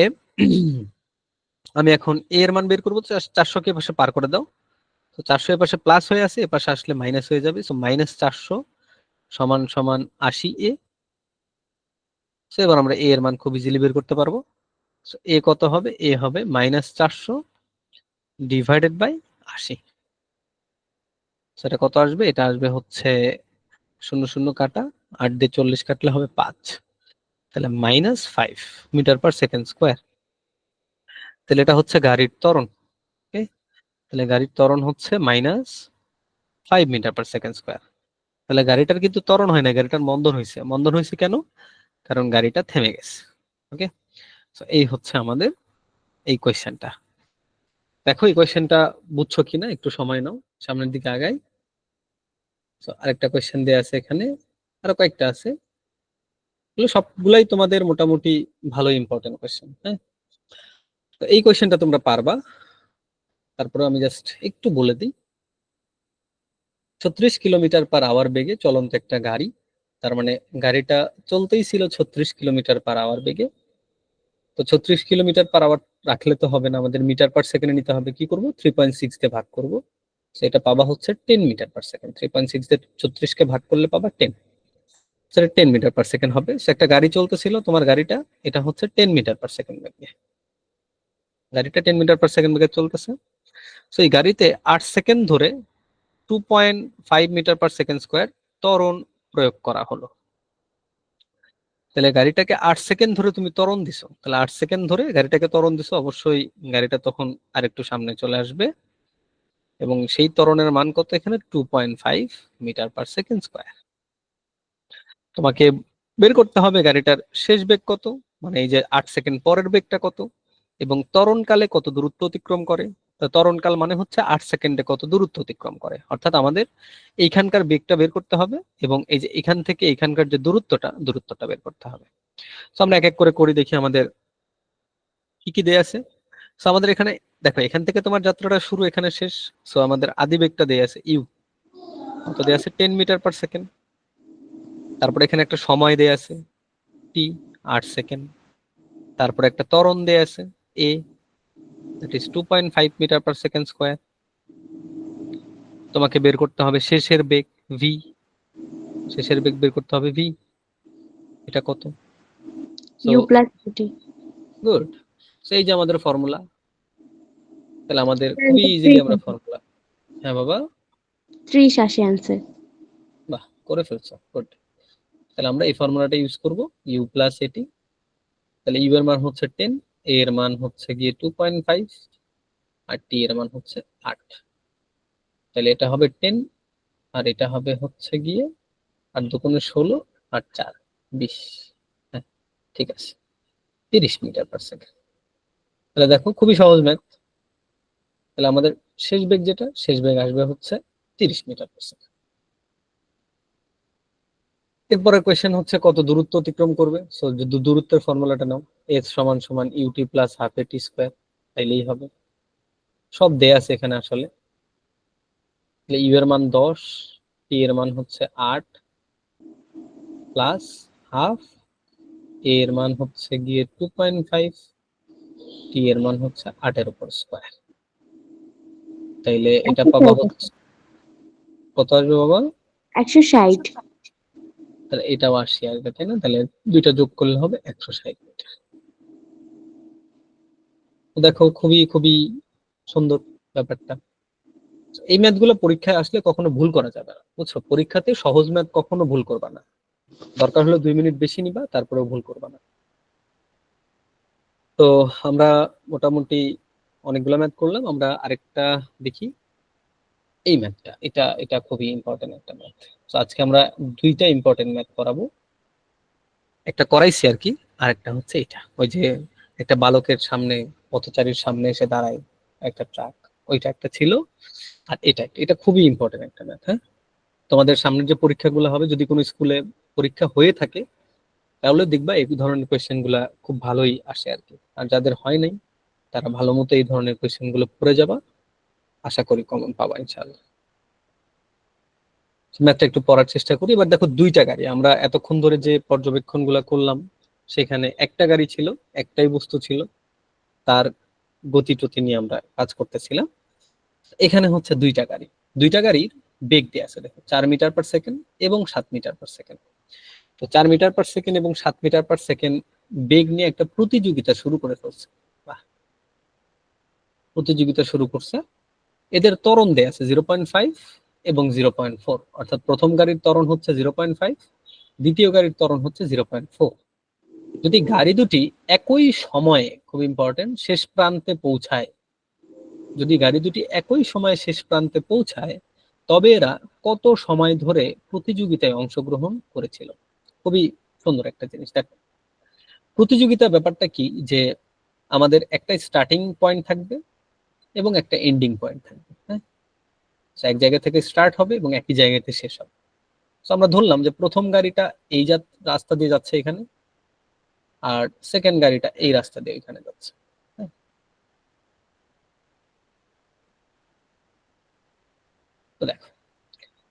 আমি এখন A এর মান বের করবো। 400 কে পাশে পার করে দাও। তো 400 এর পাশে প্লাস হয়ে আছে, এ পাশে আসলে মাইনাস হয়ে যাবে। সো -400 সমান সমান 80A। সো এবার আমরা A এর মান খুব ইজিলি বের করতে পারবো। সো A কত হবে? A হবে -400 ডিভাইডেড বাই 80। সেটা কত আসবে? এটা আসবে হচ্ছে 0 0 কাটা, 8 দিয়ে 40 কাটলে হবে 5, তাহলে -5 মিটার পার সেকেন্ড স্কোয়ার। তাহলে এটা হচ্ছে গাড়ির ত্বরণ। ওকে, তাহলে গাড়ির ত্বরণ হচ্ছে -5 মিটার পার সেকেন্ড স্কোয়ার। তাহলে গাড়িটার কিন্তু ত্বরণ হয় না, গাড়িটার মন্দন হয়েছে। মন্দন হয়েছে কেন? কারণ গাড়িটা থেমে গেছে। ওকে, তো এই হচ্ছে আমাদের এই কোয়েশ্চেনটা। দেখো এই কোয়েশ্চেনটা বুঝছো কিনা, একটু সময় নাও, সামনের দিকে আগাই। তো আরেকটা কোয়েশ্চেন দেয়া আছে এখানে, আরো কয়েকটা আছে, এগুলো সবগুলাই তোমাদের মোটামুটি ভালো ইম্পর্টেন্ট কোয়েশ্চেন। হ্যাঁ, তো এই কোয়েশ্চেনটা তোমরা পারবা। তারপরে আমি জাস্ট একটু বলে দিই। 36 কিলোমিটার পার আওয়ার বেগে চলন্ত একটা গাড়ি, তার মানে গাড়িটা চলতেই ছিল 36 কিলোমিটার পার আওয়ার বেগে। তো 36 কিলোমিটার পার আওয়ার রাখলে তো হবে না, আমাদের মিটার পার সেকেন্ডে নিতে হবে। কি করব? 3.6 কে ভাগ করব। সেটা পাবা হচ্ছে 10 মিটার পার সেকেন্ড। 3.6 দিয়ে 36 কে ভাগ করলে পাবা 10, সেটা 10 মিটার পার সেকেন্ড হবে। সে একটা গাড়ি চলতেছিল, তোমার গাড়িটা, এটা হচ্ছে 10 মিটার পার সেকেন্ড বেগে, গাড়িটা 10 মিটার পার সেকেন্ড বেগে চলতেছে। সো এই গাড়িতে 8 সেকেন্ড ধরে 2.5 মিটার পার সেকেন্ড স্কোয়ার ত্বরণ প্রয়োগ করা হলো। তাহলে গাড়িটাকে 8 সেকেন্ড ধরে তুমি ত্বরণ দিছো, তাহলে 8 সেকেন্ড ধরে গাড়িটাকে ত্বরণ দিছো, অবশ্যই গাড়িটা তখন আরেকটু সামনে চলে আসবে। এবং সেই ত্বরণের মান কত? এখানে 2.5 মিটার পার সেকেন্ড স্কোয়ার। তোমাকে বের করতে হবে গাড়িটার শেষ বেগ কত, মানে এই যে 8 সেকেন্ড পরের বেগটা কত, এবং ত্বরণকালে কত দূরত্ব অতিক্রম করে। ত্বরণকাল মানে হচ্ছে 8 সেকেন্ডে কত দূরত্ব অতিক্রম করে, অর্থাৎ আমাদের এইখানকার বেগটা বের করতে হবে, এবং এই যে এখান থেকে এখানকার যে দূরত্বটা বের করতে হবে। তো আমরা এক এক করে করি, দেখি আমাদের কি কি দেয়া আছে। তো আমাদের এখানে দেখো, এখান থেকে তোমার যাত্রাটা শুরু, এখানে শেষ। সো আমাদের আদি বেগটা দেয়া আছে ইউ, কত দেয়া আছে? 10 মিটার পার সেকেন্ড। তারপর এখানে একটা সময় দেয়া আছে টি, 8 সেকেন্ড। তারপর একটা ত্বরণ দেয়া আছে A, that is 2.5 metre per second square. তোমাকে বের করতে হবে শেষের বেগ ভি, শেষের বেগ বের করতে হবে ভি, এটা কত? So u plus t. Good. So এই যে আমাদের ফর্মুলা, তাহলে আমাদের খুবই ইজিলি আমরা ফর্মুলা। হ্যাঁ বাবা, 30 আসে অ্যান্সার। বাহ, করে ফেলছো, গুড। তাহলে আমরা এই ফর্মুলাটা ইউজ করব, ইউ প্লাস এটি। তাহলে ইউ এর মান হচ্ছে 10, এ এর মান হচ্ছে গিয়ে 2.5, আর টি এর মান হচ্ছে 8। তাহলে এটা হবে 10, আর এটা হবে হচ্ছে গিয়ে 8 দুগুণে 16, আর 4 20। হ্যাঁ, ঠিক আছে, 30 মিটার পার সেকেন্ড। তাহলে দেখো খুবই সহজ ম্যাথ। তাহলে আমাদের শেষ বেগ যেটা, শেষ বেগ আসবে হচ্ছে 30 মিটার পার সেকেন্ড। এরপরের কোয়েশ্চেন হচ্ছে কত দূরত্ব অতিক্রম করবে। সো যদি দূরত্বের ফর্মুলাটা নাও, এস সমান সমান ইউটি প্লাস হাফ এটি স্কোয়ার, তাইলেই হবে। সব দেয়া আছে এখানে আসলে। তাহলে ইউ এর মান 10, টি এর মান হচ্ছে 8 প্লাস হাফ, এ এর মান হচ্ছে গিয়ে 2.5, টি এর মান হচ্ছে 8 এর উপর স্কোয়ার। তাইলে এটা পাবা হচ্ছে কত আসবে বাবা? 160। তাহলে এটাও 80 আসবে, তাই না? তাহলে দুইটা যোগ করলে হবে 160 মিটার। দেখো খুবই খুবই সুন্দর ব্যাপারটা। এই ম্যাথ গুলো পরীক্ষায় আসলে কখনো ভুল করা যাবে না, বুঝছো? পরীক্ষাতে সহজ ম্যাথ কখনো ভুল করবা না, দরকার হলে 2 মিনিট বেশি নিবা, তারপরেও ভুল করবা না। তো আমরা মোটামুটি অনেকগুলো ম্যাথ করলাম, আমরা আরেকটা দেখি। এই ম্যাথটা, এটা এটা খুবই ইম্পর্টেন্ট একটা ম্যাথ। তো আজকে আমরা দুইটা ইম্পর্টেন্ট ম্যাথ করাবো, একটা করাইছি আর কি, আর একটা হচ্ছে এটা, ওই যে একটা বালকের সামনে, পথচারীর সামনে এসে দাঁড়ায় একটা ট্রাক, ওইটা একটা ছিল। আর এটা এটা খুবই ইম্পর্টেন্ট একটা ম্যাথ। হ্যাঁ, তোমাদের সামনের যে পরীক্ষাগুলো হবে, যদি কোনো স্কুলে পরীক্ষা হয়ে থাকে, তাহলে দেখবা এই ধরনের কোয়েশ্চেন গুলা খুব ভালোই আসে আর কি। আর যাদের হয় নাই, তারা ভালো মতো এই ধরনের কোয়েশ্চেন গুলো পড়ে যাবা, আশা করি কমন পাবা ইনশাআল্লাহ। ম্যাথটা একটু পড়ার চেষ্টা করি। এবার দেখো দুইটা গাড়ি, আমরা এতক্ষণ ধরে যে পর্যবেক্ষণগুলো করলাম সেখানে একটা গাড়ি ছিল, একটাই বস্তু ছিল, তার গতি টতি নিয়ে আমরা কাজ করতেছিলাম। এখানে হচ্ছে দুইটা গাড়ি, দুইটা গাড়ির বেগ দেওয়া আছে, দেখো 4 মিটার/সেকেন্ড এবং 7 মিটার/সেকেন্ড। তো 4 মিটার/সেকেন্ড এবং 7 মিটার/সেকেন্ড বেগ নিয়ে একটা প্রতিযোগিতা শুরু করে ফেলছে। বাহ, প্রতিযোগিতা শুরু করছে। এদের ত্বরণ দেয়া আছে 0.5 এবং 0.4, অর্থাৎ প্রথম গাড়ির ত্বরণ হচ্ছে 0.5, দ্বিতীয় গাড়ির ত্বরণ হচ্ছে 0.4। যদি গাড়ি দুটি একই সময়ে, খুব ইম্পর্টেন্ট, শেষ প্রান্তে পৌঁছায়, যদি গাড়ি দুটি একই সময়ে শেষ প্রান্তে পৌঁছায়, তবে এরা কত সময় ধরে প্রতিযোগিতায় অংশগ্রহণ করেছিল। খুবই সুন্দর একটা জিনিস। দেখো প্রতিযোগিতার ব্যাপারটা কি, যে আমাদের একটা স্টার্টিং পয়েন্ট থাকবে এবং একটা এন্ডিং পয়েন্ট থাকবে। হ্যাঁ, এক জায়গা থেকে স্টার্ট হবে এবং একই জায়গাতে শেষ হবে। তো আমরা ধরলাম যে প্রথম গাড়িটা এই রাস্তা দিয়ে যাচ্ছে এখানে, আর সেকেন্ড গাড়িটা এই রাস্তা দিয়ে এখানে যাচ্ছে। হ্যাঁ, তো দেখো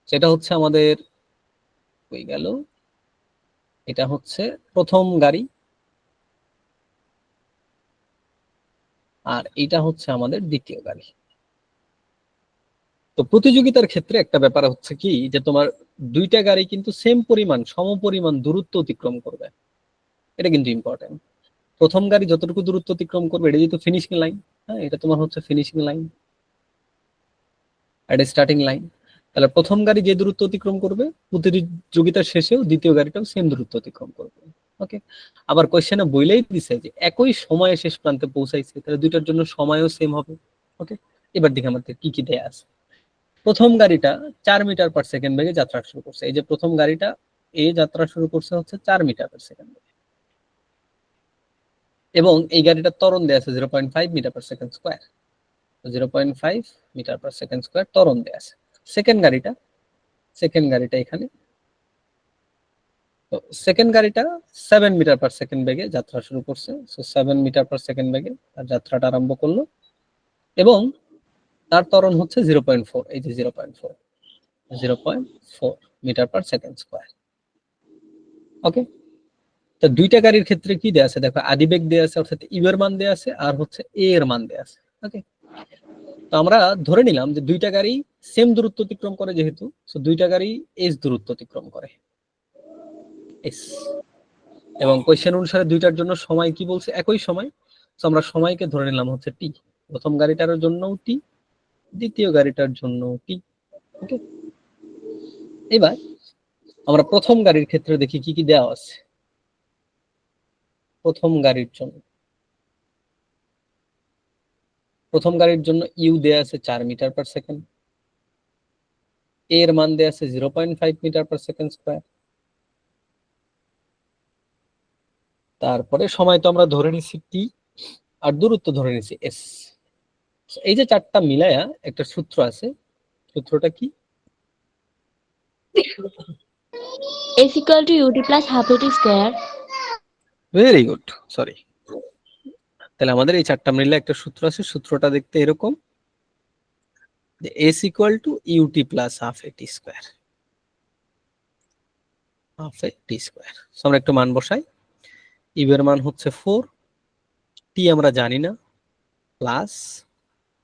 সেটা হচ্ছে আমাদের হয়ে গেল, এটা হচ্ছে প্রথম গাড়ি, আর এটা হচ্ছে আমাদের দ্বিতীয় গাড়ি। তো প্রতিযোগিতার ক্ষেত্রে একটা ব্যাপার হচ্ছে কি, যে তোমার দুইটা গাড়ি কিন্তু সেম পরিমাণ, সমপরিমাণ দূরত্ব অতিক্রম করবে। এটা কিন্তু ইম্পর্টেন্ট। প্রথম গাড়ি যতটুকু দূরত্ব অতিক্রম করবে এটা যেহেতু ফিনিশিং লাইন, হ্যাঁ, এটা তোমার হচ্ছে ফিনিশিং লাইন, এটা স্টার্টিং লাইন। তাহলে প্রথম গাড়ি যে দূরত্ব অতিক্রম করবে, প্রতিযোগিতার শেষেও দ্বিতীয় গাড়িটাও সেম দূরত্ব অতিক্রম করবে। ওকে, আবার কোশ্চেনে বইলেই দিছে যে একই সময়ে শেষ প্রান্তে পৌঁছাইছে, তাহলে দুইটার জন্য সময়ও সেম হবে। ওকে, এবার দেখে আমাদের কি কি দেয়া আছে। প্রথম গাড়িটা 4 মিটার/সেকেন্ড বেগে যাত্রা শুরু করছে। এই যে প্রথম গাড়িটা এই যাত্রা শুরু করছে হচ্ছে 4 মিটার/সেকেন্ড বেগে, এবং এই গাড়িটার ত্বরণ দেয়া আছে 0.5 মিটার/সেকেন্ড স্কোয়ার। 0.5 মিটার/সেকেন্ড স্কোয়ার ত্বরণ দেয়া আছে। সেকেন্ড গাড়িটা এখানে, তো সেকেন্ড গাড়িটা 7 মিটার/সেকেন্ড বেগে যাত্রা শুরু করছে। 7 মিটার/সেকেন্ড বেগে তার যাত্রাটা আরম্ভ করলো, এবং তার ত্বরণ হচ্ছে 0.4। এই যে 0.4 মিটার/সেকেন্ড স্কোয়ার। ওকে, তো দুইটা গাড়ির ক্ষেত্রে কি দেয়া আছে দেখো, আদিবেগ দেয়া আছে, অর্থাৎ ইউ এর মান দেয়া আছে, আর হচ্ছে এ এর মান দেয়া আছে। ওকে, তো আমরা ধরে নিলাম যে দুইটা গাড়ি সেম দূরত্ব অতিক্রম করে, যেহেতু দুইটা গাড়ি এস দূরত্ব অতিক্রম করে, এস। এবং কোয়েশ্চেন অনুসারে দুইটার জন্য সময় কি বলছে, একই সময়। তো আমরা সময়কে ধরে নিলাম হচ্ছে টি, প্রথম গাড়িটার জন্যও টি, দ্বিতীয় গাড়িটার জন্য টি। ওকে, এবার আমরা প্রথম গাড়ির ক্ষেত্রে দেখি কি কি দেওয়া আছে। প্রথম গাড়ির জন্য ইউ দেয়া আছে 4 মিটার/সেকেন্ড, এর মান দেয়া আছে 0.5 মিটার/সেকেন্ড স্কোয়ার। তারপরে সময় তো আমরা ধরে নিছি টি, আর দূরত্ব ধরে নিছি এস। এই যে চারটা মিলায়া একটা সূত্র আছে, সূত্রটা কি? S equal to ut plus half at square. Very good, sorry. তাহলে আমাদের এই চারটা মিলে একটা সূত্র আছে, সূত্রটা দেখতে এরকম, যে s equal to u t plus half a t square, half a t square. আমরা একটু মান বসাই। ইউ এর মান হচ্ছে 4, টি আমরা জানি না, প্লাস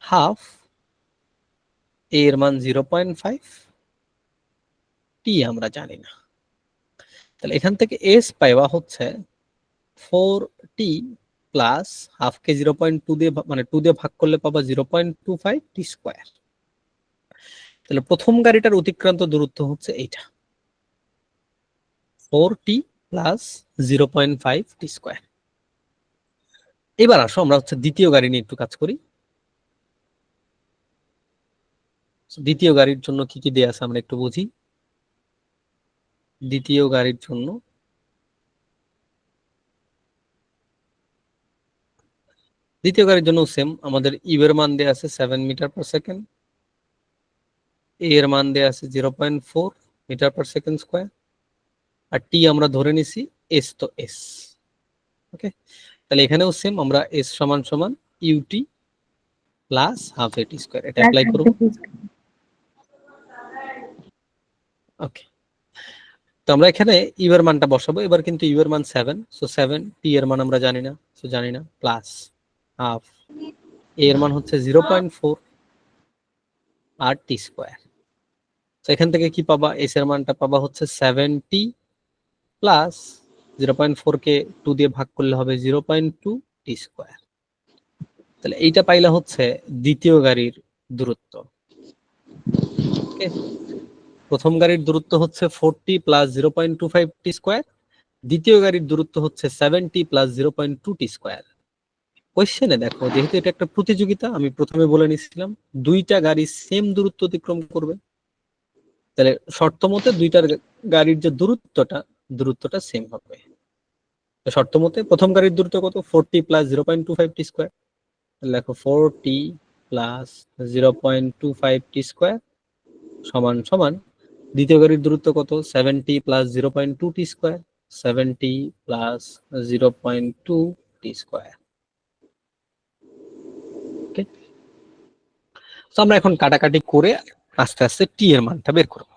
হাফ, এর মান 0.5, টি আমরা জানি না। তাহলে এখান থেকে এস পাইবা হচ্ছে 4t প্লাস হাফকে 0.2 দিয়ে, মানে 2 দিয়ে ভাগ করলে পাবা 0.25 টি স্কোয়ার। তাহলে প্রথম গাড়িটার অতিক্রান্ত দূরত্ব হচ্ছে এইটা, 4t প্লাস 0.5 টি স্কোয়ার। এবার আসো আমরা হচ্ছে দ্বিতীয় গাড়ি নিয়ে একটু কাজ করি। দ্বিতীয় গাড়ির জন্য কি কি দেয়া আছে আমরা একটু বুঝি। দ্বিতীয় গাড়ির জন্য সেম, আমাদের ইউ এর মান দেয়া আছে 7 মিটার/সেকেন্ড, এ এর মান দেয়া আছে 0.4 মিটার/সেকেন্ড স্কোয়ার, আর টি আমরা ধরে নিছি এস, তো এস। ওকে, তাহলে এখানেও সেম, আমরা এস সমান সমান UT plus half a t square, এটা অ্যাপ্লাই করব। ওকে, তো আমরা এখানে ইউ এর মানটা বসাবো। এবার কিন্তু ইউ এর মান 7, সো 7, টি এর মান আমরা জানি না, সো জানি না, প্লাস হাফ, এ এর মান হচ্ছে 0.4 আর টি স্কোয়ার। তো এখান থেকে কি পাবা, এস এর মানটা পাবা হচ্ছে 70 প্লাস 0.4 কে 2 দিয়ে ভাগ করলে হবে 0.2 টি স্কোয়ার। তাহলে এইটা পাইলা হচ্ছে দ্বিতীয় গাড়ির দূরত্ব। ওকে, প্রথম গাড়ির দূরত্ব হচ্ছে 40 প্লাস 0.25 টি স্কোয়ার, দ্বিতীয় গাড়ির দূরত্ব হচ্ছে 70 প্লাস 0.2 টি স্কোয়ার। কোয়েশ্চেনে দেখো, যেহেতু এটা একটা প্রতিযোগিতা, আমি প্রথমে বলে নিছিলাম দুইটা গাড়ি সেম দূরত্ব অতিক্রম করবে, তাহলে শর্ত মতে দুইটার গাড়ির যে দূরত্বটা সেম হবে। শর্ত মতে প্রথম গাড়ির দূরত্ব কত, 40 প্লাস 0.25 টি স্কোয়ার, লেখো 40 প্লাস 0.25 টি স্কোয়ার সমান সমান দ্বিতীয় গাড়ির দূরত্ব কত, 70 প্লাস 0.2 টি স্কোয়ার, 70 প্লাস 0.2 টি স্কোয়ার। ওকে, তো আমরা এখন কাটাকাটি করে আস্তে আস্তে টি এর মানটা বের করবো।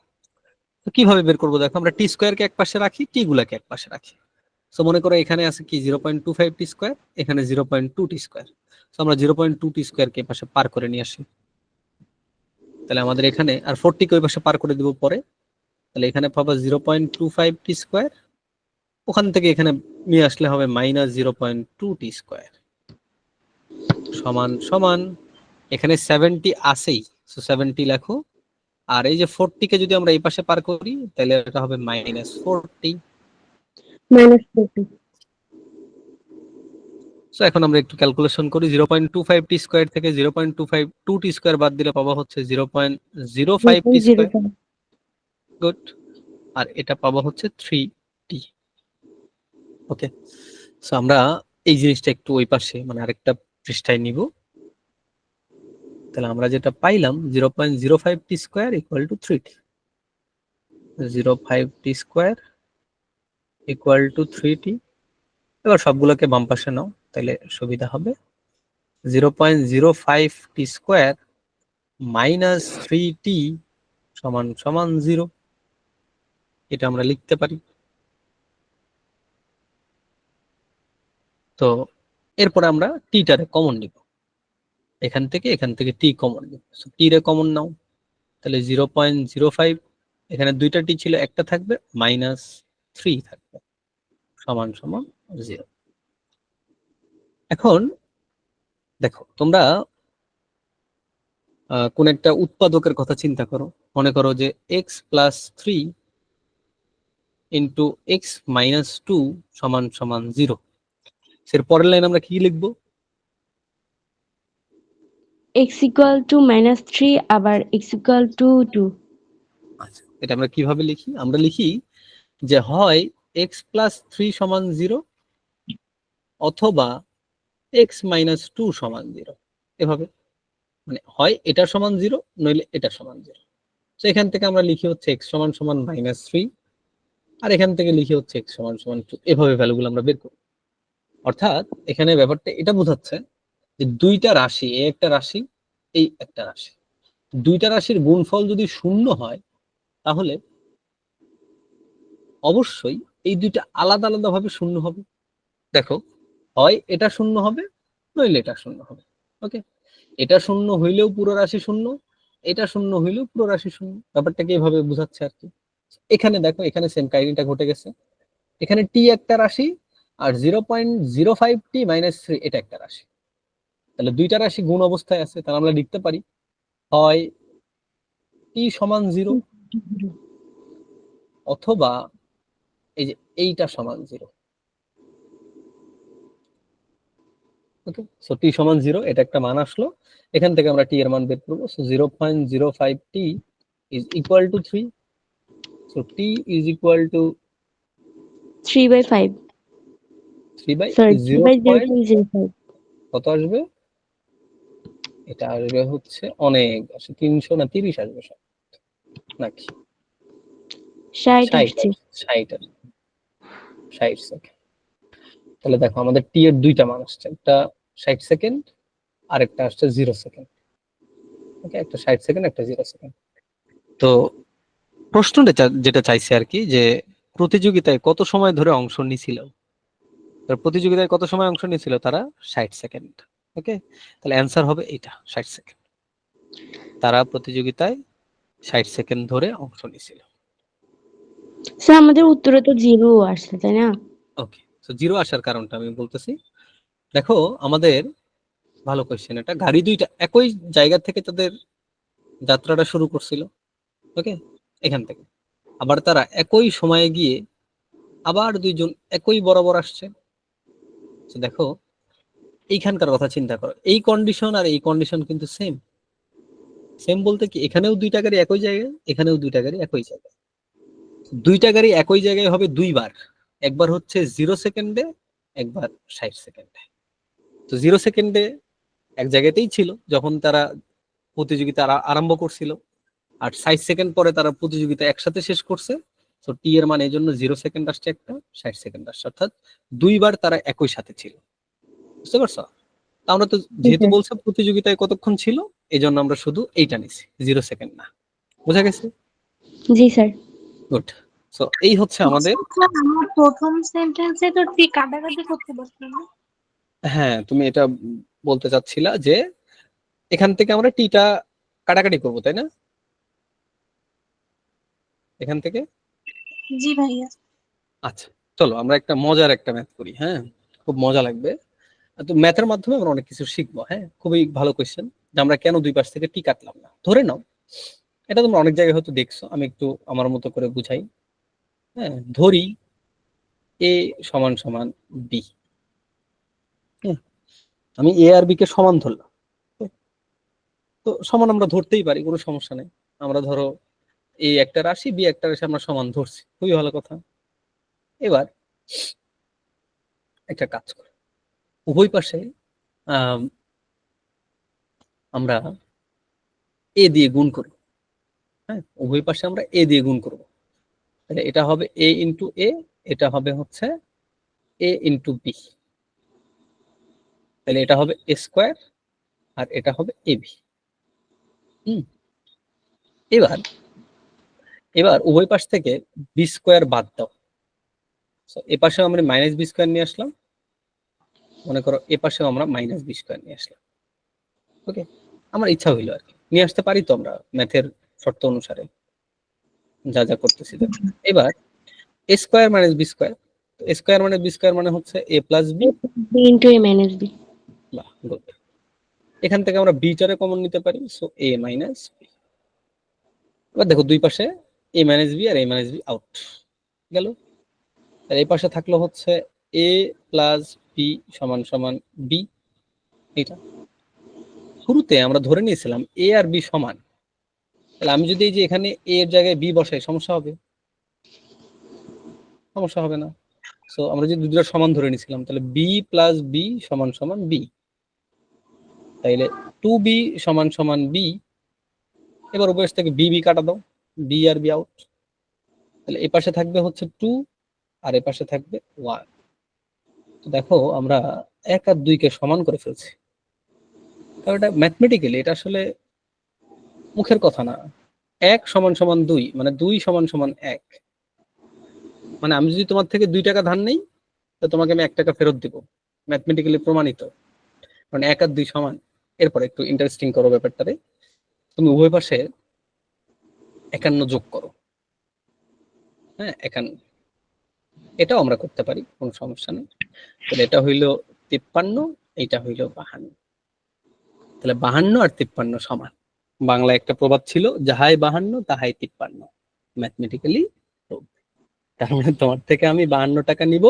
তো কিভাবে বের করবো, দেখো আমরা টি স্কোয়ারকে এক পাশে রাখি, টি গুলাকে এক পাশে রাখি। তো মনে করো এখানে আছে কি 0.25 টি স্কোয়ার, এখানে 0.2 টি স্কোয়ার। তো আমরা 0.2 টি স্কোয়ারকে পাশে পার করে নিয়ে আসি, তাহলে আমাদের এখানে আর 40 কে ওই পাশে পার করে দিব পরে, তাহলে এখানে পাবো 0.25 টি স্কোয়ার, ওখান থেকে এখানে নিয়ে আসলে হবে মাইনাস 0.2 টি স্কোয়ার সমান সমান এখানে 70 আসেই, সো 70 লেখো, আর এই যে 40 কে যদি আমরা এই পাশে পার করি তাহলে এটা হবে মাইনাস 40। সো এখন আমরা একটু ক্যালকুলেশন করি, 0.25 টি স্কোয়ার থেকে 0.252 টি স্কোয়ার বাদ দিলে পাবো হচ্ছে 0.05 টি স্কোয়ার। গুড, আর এটা পাবো হচ্ছে 3 টি। ওকে, সো আমরা এই জিনিসটা একটু ওই পাশে মানে আরেকটা পৃষ্ঠায় নিব। তাহলে আমরা যেটা পাইলাম 0.05 T square equal to 3 T, 0.5 T square equal to 3 T. এবার সবগুলোকে বাম পাশে নাও, তাহলে সুবিধা হবে। 0.05 টি স্কোয়ার মাইনাস 3 টি সমান সমান 0, এটা আমরা লিখতে পারি। তো এরপরে আমরা টিটারে কমন নিব, এখান থেকে টি কমন নিব, টি রে কমন নাও, তাহলে 0.05, এখানে দুইটা টি ছিল, একটা থাকবে, মাইনাস 3 থাকবে সমান সমান 0। এখন দেখো তোমরা কোন একটা উৎপাদকের কথা চিন্তা করো, মনে করো যে x plus 3 into x minus 2 সমান সমান 0। এর পরের লাইন আমরা কি লিখবো, x equal to minus 3 আবার x equal to 2। আচ্ছা, এটা আমরা কিভাবে লিখি, আমরা লিখি যে হয় এক্স প্লাস 3 সমান 0 অথবা এক্স মাইনাস 2 সমান 0, এভাবে, মানে হয় এটা সমান 0 নইলে এটা সমান 0। তো এখান থেকে আমরা লিখি হচ্ছে এক্স সমান সমান মাইনাস 3, আর এখান থেকে লিখি হচ্ছে এক্স সমান সমান 2, এভাবে ভ্যালুগুলো আমরা বের করি। অর্থাৎ এখানে ব্যাপারটা এটা বোঝাচ্ছে যে দুইটা রাশি, এ একটা রাশি, এই একটা রাশি, দুইটা রাশির গুণফল যদি শূন্য হয় তাহলে অবশ্যই এই দুইটা আলাদা আলাদা ভাবে শূন্য হবে। দেখো, হয় এটা শূন্য হবে নইলে এটা শূন্য হবে। ওকে, এটা শূন্য হইলেও পুরো রাশি শূন্য, এটা শূন্য হইলেও পুরো রাশি শূন্য, ব্যাপারটাকে এভাবে বোঝাচ্ছে আর কি। এখানে দেখো, এখানে সেম কাহিনীটা ঘটে গেছে, এখানে টি একটা রাশি আর 0.05 টি মাইনাস 3 এটা একটা রাশি, তাহলে দুইটা রাশি গুণ অবস্থায় আছে, তাহলে আমরা লিখতে পারি হয় টি সমান 0 অথবা এই যে এইটা সমান 0। ওকে, সো টি সমান 0, এটা একটা মান আসলো, এখান থেকে আমরা টি এর মান বের করবো। So 0.05 t is equal to 3, so t is equal to 3/5, 3 by sorry 0 point 3/0.05, কত আসবে, এটা আসবে হচ্ছে অনেক আসে, 300 না 30 আসবে সব নাকি 60 60 আসছে। 60 সেকেন্ড। তাহলে দেখো আমাদের টি এর দুইটা মান আসছে, একটা 60 সেকেন্ড আর একটা আসছে 0 সেকেন্ড। ওকে, একটা 60 সেকেন্ড একটা 0 সেকেন্ড। তো প্রশ্নটা যেটা চাইছে আর কি, যে প্রতিযোগিতায় কত সময় ধরে অংশ নিছিল। প্রতিযোগিতায় কত সময় অংশ নিয়েছিল তারা? 60 সেকেন্ড। ওকে, তাহলে অ্যান্সার হবে এটা, 60 সেকেন্ড। তারা প্রতিযোগিতায় 60 সেকেন্ড ধরে অংশ নিয়েছিল। স্যার আমাদের উত্তরে তো 0 আসছে, তাই না? ওকে, তো 0 আসার কারণটা আমি বলতেছি। দেখো আমাদের, ভালো কোয়েশ্চেন এটা, গাড়ি দুইটা একই জায়গা থেকে তাদের যাত্রাটা শুরু করছিল। ওকে, এখান থেকে আবার তারা একই সময়ে গিয়ে আবার দুইজন একই বরাবর আসছে। তো দেখো এইখানকার কথা চিন্তা করো, এই কন্ডিশন আর এই কন্ডিশন কিন্তু সেম। সেম বলতে কি, এখানেও দুইটা গাড়ি একই জায়গায়, এখানেও দুইটা গাড়ি একই জায়গায়। দুইটা গাড়ি একই জায়গায় হবে দুইবার, একবার হচ্ছে 0 সেকেন্ডে, একবার 60 সেকেন্ডে। তো 0 সেকেন্ডে এক জায়গাতেই ছিল যখন তারা প্রতিযোগিতা আরম্ভ করছিল, আর 60 সেকেন্ড পরে তারা প্রতিযোগিতা একসাথে শেষ করছে। তো টি এর মানে এই জন্য 0 সেকেন্ড আসছে একটা, 60 সেকেন্ড আসছে, অর্থাৎ দুইবার তারা একই সাথে ছিল। বুঝতে পারছো? আমরা তো যেহেতু বলছে প্রতিযোগিতায় কতক্ষণ ছিল, এই জন্য আমরা শুধু এইটা নিছি, 0 সেকেন্ড না। বোঝা গেছে? জি স্যার। গুড। সো এই হচ্ছে আমাদের, আমার প্রথম সেন্টেন্সে তো ঠিক কাটাকাটি করতে পারছি না। হ্যাঁ তুমি এটা বলতে চাচ্ছিলা যে এখান থেকে আমরা টিটা কাটাকাটি করবো, তাই না? এখান থেকে। জি ভাইয়া। আচ্ছা, চলো আমরা একটা মজার একটা ম্যাথ করি, হ্যাঁ, খুব মজা লাগবে। তো ম্যাথের মাধ্যমে আমরা অনেক কিছু শিখবো। হ্যাঁ, খুবই ভালো কোয়েশ্চেন, যে আমরা কেন দুই পাশ থেকে টি কাটলাম না। ধরে নাও, এটা তোমরা অনেক জায়গায় হয়তো দেখছো, আমি একটু আমার মতো করে বুঝাই। হ্যাঁ, ধরি এ সমান সমান বি। হ্যাঁ, আমি এ আর বি কে সমান ধরলাম। তো সমান আমরা ধরতেই পারি, কোনো সমস্যা নেই। আমরা ধরো এ একটা রাশি, বি একটা রাশি, আমরা সমান ধরছি, খুবই ভালো কথা। এবার একটা কাজ করি, উভয় পাশে আহ আমরা এ দিয়ে গুণ করব। হ্যাঁ, উভয় পাশে আমরা এ দিয়ে গুণ করব। তাহলে এটা হবে এ ইন্টু এ, এটা হবে হচ্ছে এ ইন্টু বি। তাহলে এটা হবে এ স্কোয়ার, আর এটা হবে এ বি। এবার এবার উভয় পাশ থেকে বি স্কোয়ার বাদ দাও। এ পাশেও আমরা মাইনাস বি স্কোয়ার নিয়ে আসলাম, মনে করো এ পাশেও আমরা মাইনাস বি স্কোয়ার নিয়ে আসলাম। ওকে, আমার ইচ্ছা হইলো আর কি, নিয়ে আসতে পারি তো আমরা ম্যাথের শর্ত অনুসারে যা যা করতেছি। দেখো এবার এ স্কোয়ার মাইনাস বি স্কোয়ার, এ স্কোয়ার মানে বি স্কোয়ার মানে হচ্ছে এ প্লাস বি। বি ইন্টু এ মাইনাস বি। বাহ, গুড। এখান থেকে আমরা বিটারে কমন নিতে পারি, সো এ মাইনাস বি। এবার দেখো দুই পাশে এ মাইনাস বি আর এ মাইনাস বি আউট গেল। আর এই পাশে থাকলো হচ্ছে এ প্লাস বি সমান সমান বি। এটা শুরুতে আমরা ধরে নিয়েছিলাম এ আর বি সমান, তাহলে আমি যদি এই যে এখানে এ এর জায়গায় বি বসাই, সমস্যা হবে? সমস্যা হবে না। সো আমরা যদি দুটো সমান ধরে নিয়েছিলাম, তাহলে বি প্লাস বি সমান সমান বি, তাইলে টু বি সমান সমান বি। এবার উপর থেকে বি বি কাটা দাও, বি আর বি আউট। তাহলে এ পাশে থাকবে হচ্ছে টু, আর এ পাশে থাকবে ওয়ান। তো দেখো আমরা এক আর দুইকে সমান করে ফেলছি, কারণ এটা ম্যাথমেটিক্যালি এটা আসলে মুখের কথা না। এক সমান সমান দুই, মানে দুই সমান সমান এক। মানে আমি যদি তোমার থেকে 2 টাকা ধার নেই, তো তোমাকে আমি 1 টাকা ফেরত দিব, ম্যাথমেটিক্যালি প্রমাণিত। কারণ এক আর দুই সমান। এরপর একটু ইন্টারেস্টিং করো ব্যাপারটারে, তুমি উভয় পাশে 51 যোগ করো। হ্যাঁ, 51, এটাও আমরা করতে পারি, কোনো সমস্যা নেই। তাহলে এটা হইলো 53, এইটা হইলো 52। তাহলে 52 আর 53 সমান। বাংলায় একটা প্রবাদ ছিল, যাহাই 52 তাহাই 53। ম্যাথমেটিক্যালি, তার মানে তোমার থেকে আমি 52 টাকা নিব,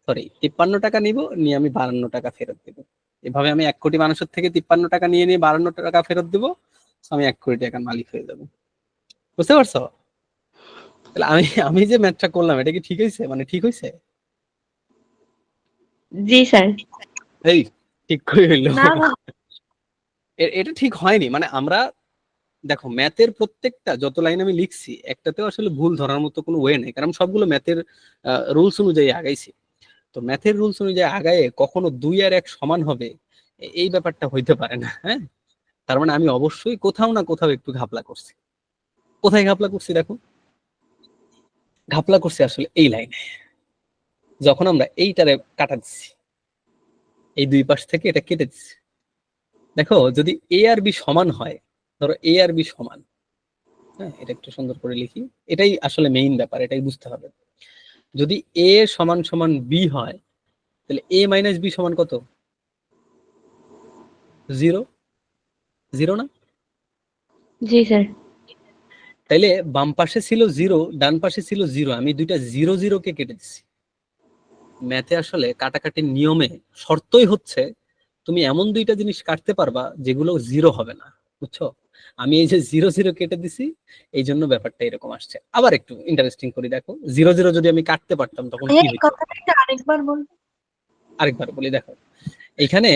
সরি 53 টাকা নিব, নিয়ে আমি 52 টাকা ফেরত দেবো। এভাবে আমি 1 কোটি মানুষের থেকে 53 টাকা নিয়ে 52 টাকা ফেরত দেবো, আমি 1 কোটি টাকার মালিক হয়ে যাবো। বুঝতে পারছো? তাহলে আমি আমি যে ম্যাথটা করলাম, এটা কি ঠিক হয়েছে? মানে ঠিক হয়েছে? জি স্যার। এই ঠিক করে হইলো? না ভাই, এটা ঠিক হয়নি। মানে আমরা দেখো ম্যাথের প্রত্যেকটা যত লাইন আমি লিখছি, একটাতেও আসলে ভুল ধরার মতো কোনো ওয়ে নেই, কারণ সবগুলো ম্যাথের রুলস অনুযায়ী আগাইছি। তো ম্যাথের রুলস অনুযায়ী আগায়ে কখনো 2 আর 1 সমান হবে, এই ব্যাপারটা হইতে পারে না। হ্যাঁ, তার মানে আমি অবশ্যই কোথাও না কোথাও একটু ঘাপলা করছি। কোথায় ঘাপলা করছি দেখো, ঘাপলা করছি আসলে এই লাইনে, যখন আমরা এইটারে কাটা দিচ্ছি, এই দুই পাশ থেকে এটা কেটে দিচ্ছি। দেখো যদি এ আর বি সমান হয়, ধরো এ আর বি সমান, হ্যাঁ এটা একটু সুন্দর করে লিখি, এটাই আসলে মেইন ব্যাপার, এটাই বুঝতে হবে। যদি এ সমান সমান বি হয়, তাহলে এ মাইনাস বি সমান কত? 0, 0 না? জি স্যার। তাইলে বাম পাশে ছিল 0, ডান পাশে ছিল 0, আমি দুইটা 0 0 কে কেটে দিচ্ছি। ম্যাথে আসলে কাটাকাটির নিয়মে শর্তই হচ্ছে তুমি এমন দুইটা জিনিস কাটতে পারবা যেগুলো 0 হবে না, বুঝছো? আমি এই যে 0 0 কেটে দিছি, এই জন্য ব্যাপারটা এরকম আসছে। আবার একটু ইন্টারেস্টিং করে দেখো, 0 0 যদি আমি কাটতে পারতাম তখন কি এই হইতো? কথাটা একটু আরেকবার বলবো। আরেকবার বলি, দেখো এখানে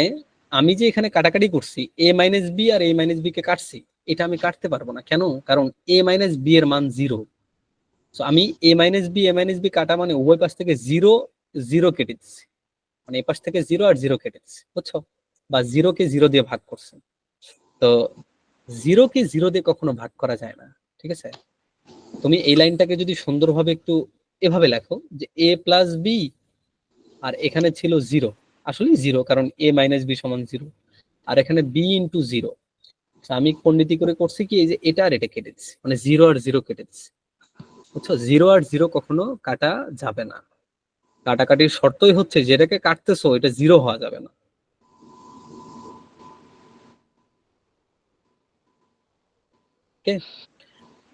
আমি যে এখানে কাটাকাটি করছি, এ মাইনাস বি আর এ মাইনাস বি কে কাটছি, এটা আমি কাটতে পারবো না। কেন? কারণ এ মাইনাস বি এর মান 0। তো আমি এ মাইনাস বি কাটা মানে উভয় পাশ থেকে 0 0 কেটে দিচ্ছি, মানে এই পাশ থেকে 0 আর 0 কেটে দিচ্ছি, বুঝছো? বা 0 কে 0 দিয়ে ভাগ করছি। তো 0 কে 0 দিয়ে কখনো ভাগ করা যায় না, ঠিক আছে? তুমি এই লাইনটাকে যদি সুন্দরভাবে একটু এভাবে লেখো যে এ প্লাস বি, আর এখানে ছিল 0, আসলে 0 কারণ এ মাইনাস বি সমান 0, আর এখানে বি ইন্টু 0। আমি পণ্ডিতি করে করছি কি, এই যে এটা আর এটা কেটে দিচ্ছি, মানে 0 আর 0 কেটে দিচ্ছি, বুঝছো? 0 আর 0 কখনো কাটা যাবে না। কাটাকাটির শর্তই হচ্ছে যেটাকে কাটতেছো এটা 0 হওয়া যাবে না। ওকে,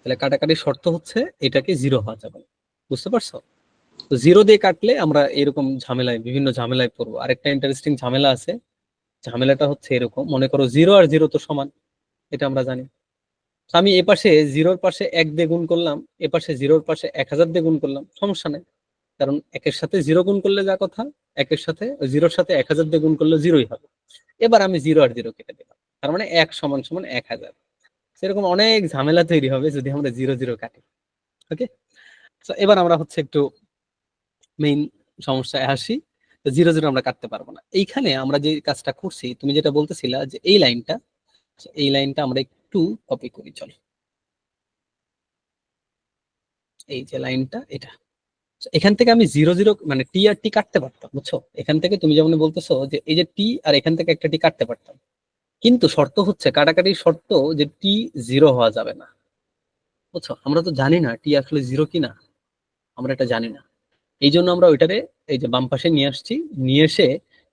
তাহলে কাটাকাটির শর্ত হচ্ছে এটাকে 0 হওয়া যাবে না, বুঝতে পারছো? তো 0 দিয়ে কাটলে আমরা এরকম ঝামেলায়, বিভিন্ন ঝামেলায় পড়বো। আরেকটা ইন্টারেস্টিং ঝামেলা আছে, ঝামেলাটা হচ্ছে এরকম, মনে করো 0 আর 0 তো সমান, এটা আমরা জানি। আমি এ পাশে 0-র পাশে 1 দিয়ে গুণ করলাম, এ পাশে 0-র পাশে 1000 দিয়ে গুণ করলাম, সমস্যা নেই, কারণ একের সাথে 0 গুণ করলে যা কথা, একের সাথে 0-র সাথে 1000 দিয়ে গুণ করলে 0ই হবে। এবার আমি 0 আর 0 কেটে দিলাম, তার মানে 1 সমান সমান 1000। সেরকম অনেক ঝামেলা তৈরি হবে যদি আমরা 0 0 কাটি। ওকে, তো এবার আমরা হচ্ছে একটু মেইন সমস্যায় আসি। তো 0 0 আমরা কাটতে পারবো না। এইখানে আমরা যে কাজটা করছি, তুমি যেটা বলতেছিলা যে এই লাইনটা আমরা একটু কপি করি, চলো। এই যে লাইনটা এটা, এখান থেকে আমি 0 0 মানে টি আর টি কাটতে পারতাম, বুঝছো? এখান থেকে তুমি যেমন বলতেছো যে এই যে টি আর এখান থেকে একটা টি কাটতে পারতাম, কিন্তু শর্ত হচ্ছে, কাটাকাটির শর্ত যে টি 0 হওয়া যাবে না, বুঝছো? আমরা তো জানি না টি আসলে 0 কিনা, আমরা এটা জানি না। এই জন্য আমরা ওইটারে এই যে বাম পাশে নিয়ে আসছি, নিয়ে এসে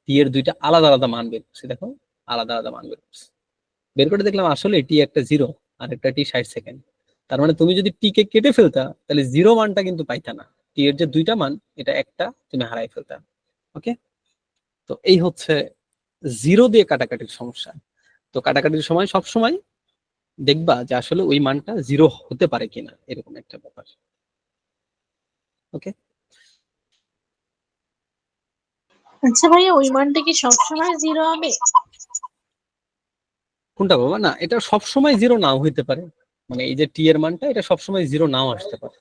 টি এর দুইটা আলাদা আলাদা মান বের করছি। দেখো আলাদা আলাদা মান বের করছি, বের করে দেখলাম আসলে টি একটা 0 আর একটা টি 60 সেকেন্ড। তার মানে তুমি যদি টি কে কেটে ফেলতা তাহলে 0 মানটা কিন্তু পাইতা না, টি এর যে দুইটা মান এটা একটা তুমি হারাই ফেলতা। ওকে, তো এই হচ্ছে 0 দিয়ে কাটাকাটির সমস্যা। তো কাটাকাটির সময় সব সময় দেখবা যে আসলে ওই মানটা 0 হতে পারে কিনা, এরকম একটা ব্যাপার। ওকে, আচ্ছা ভাইয়া, ওই মানটা কি সবসময় 0 হবে? কোনটা বাবা? না, এটা সবসময় 0 নাও হইতে পারে, মানে এই যে টি এর মানটা এটা সবসময় 0 নাও আসতে পারে।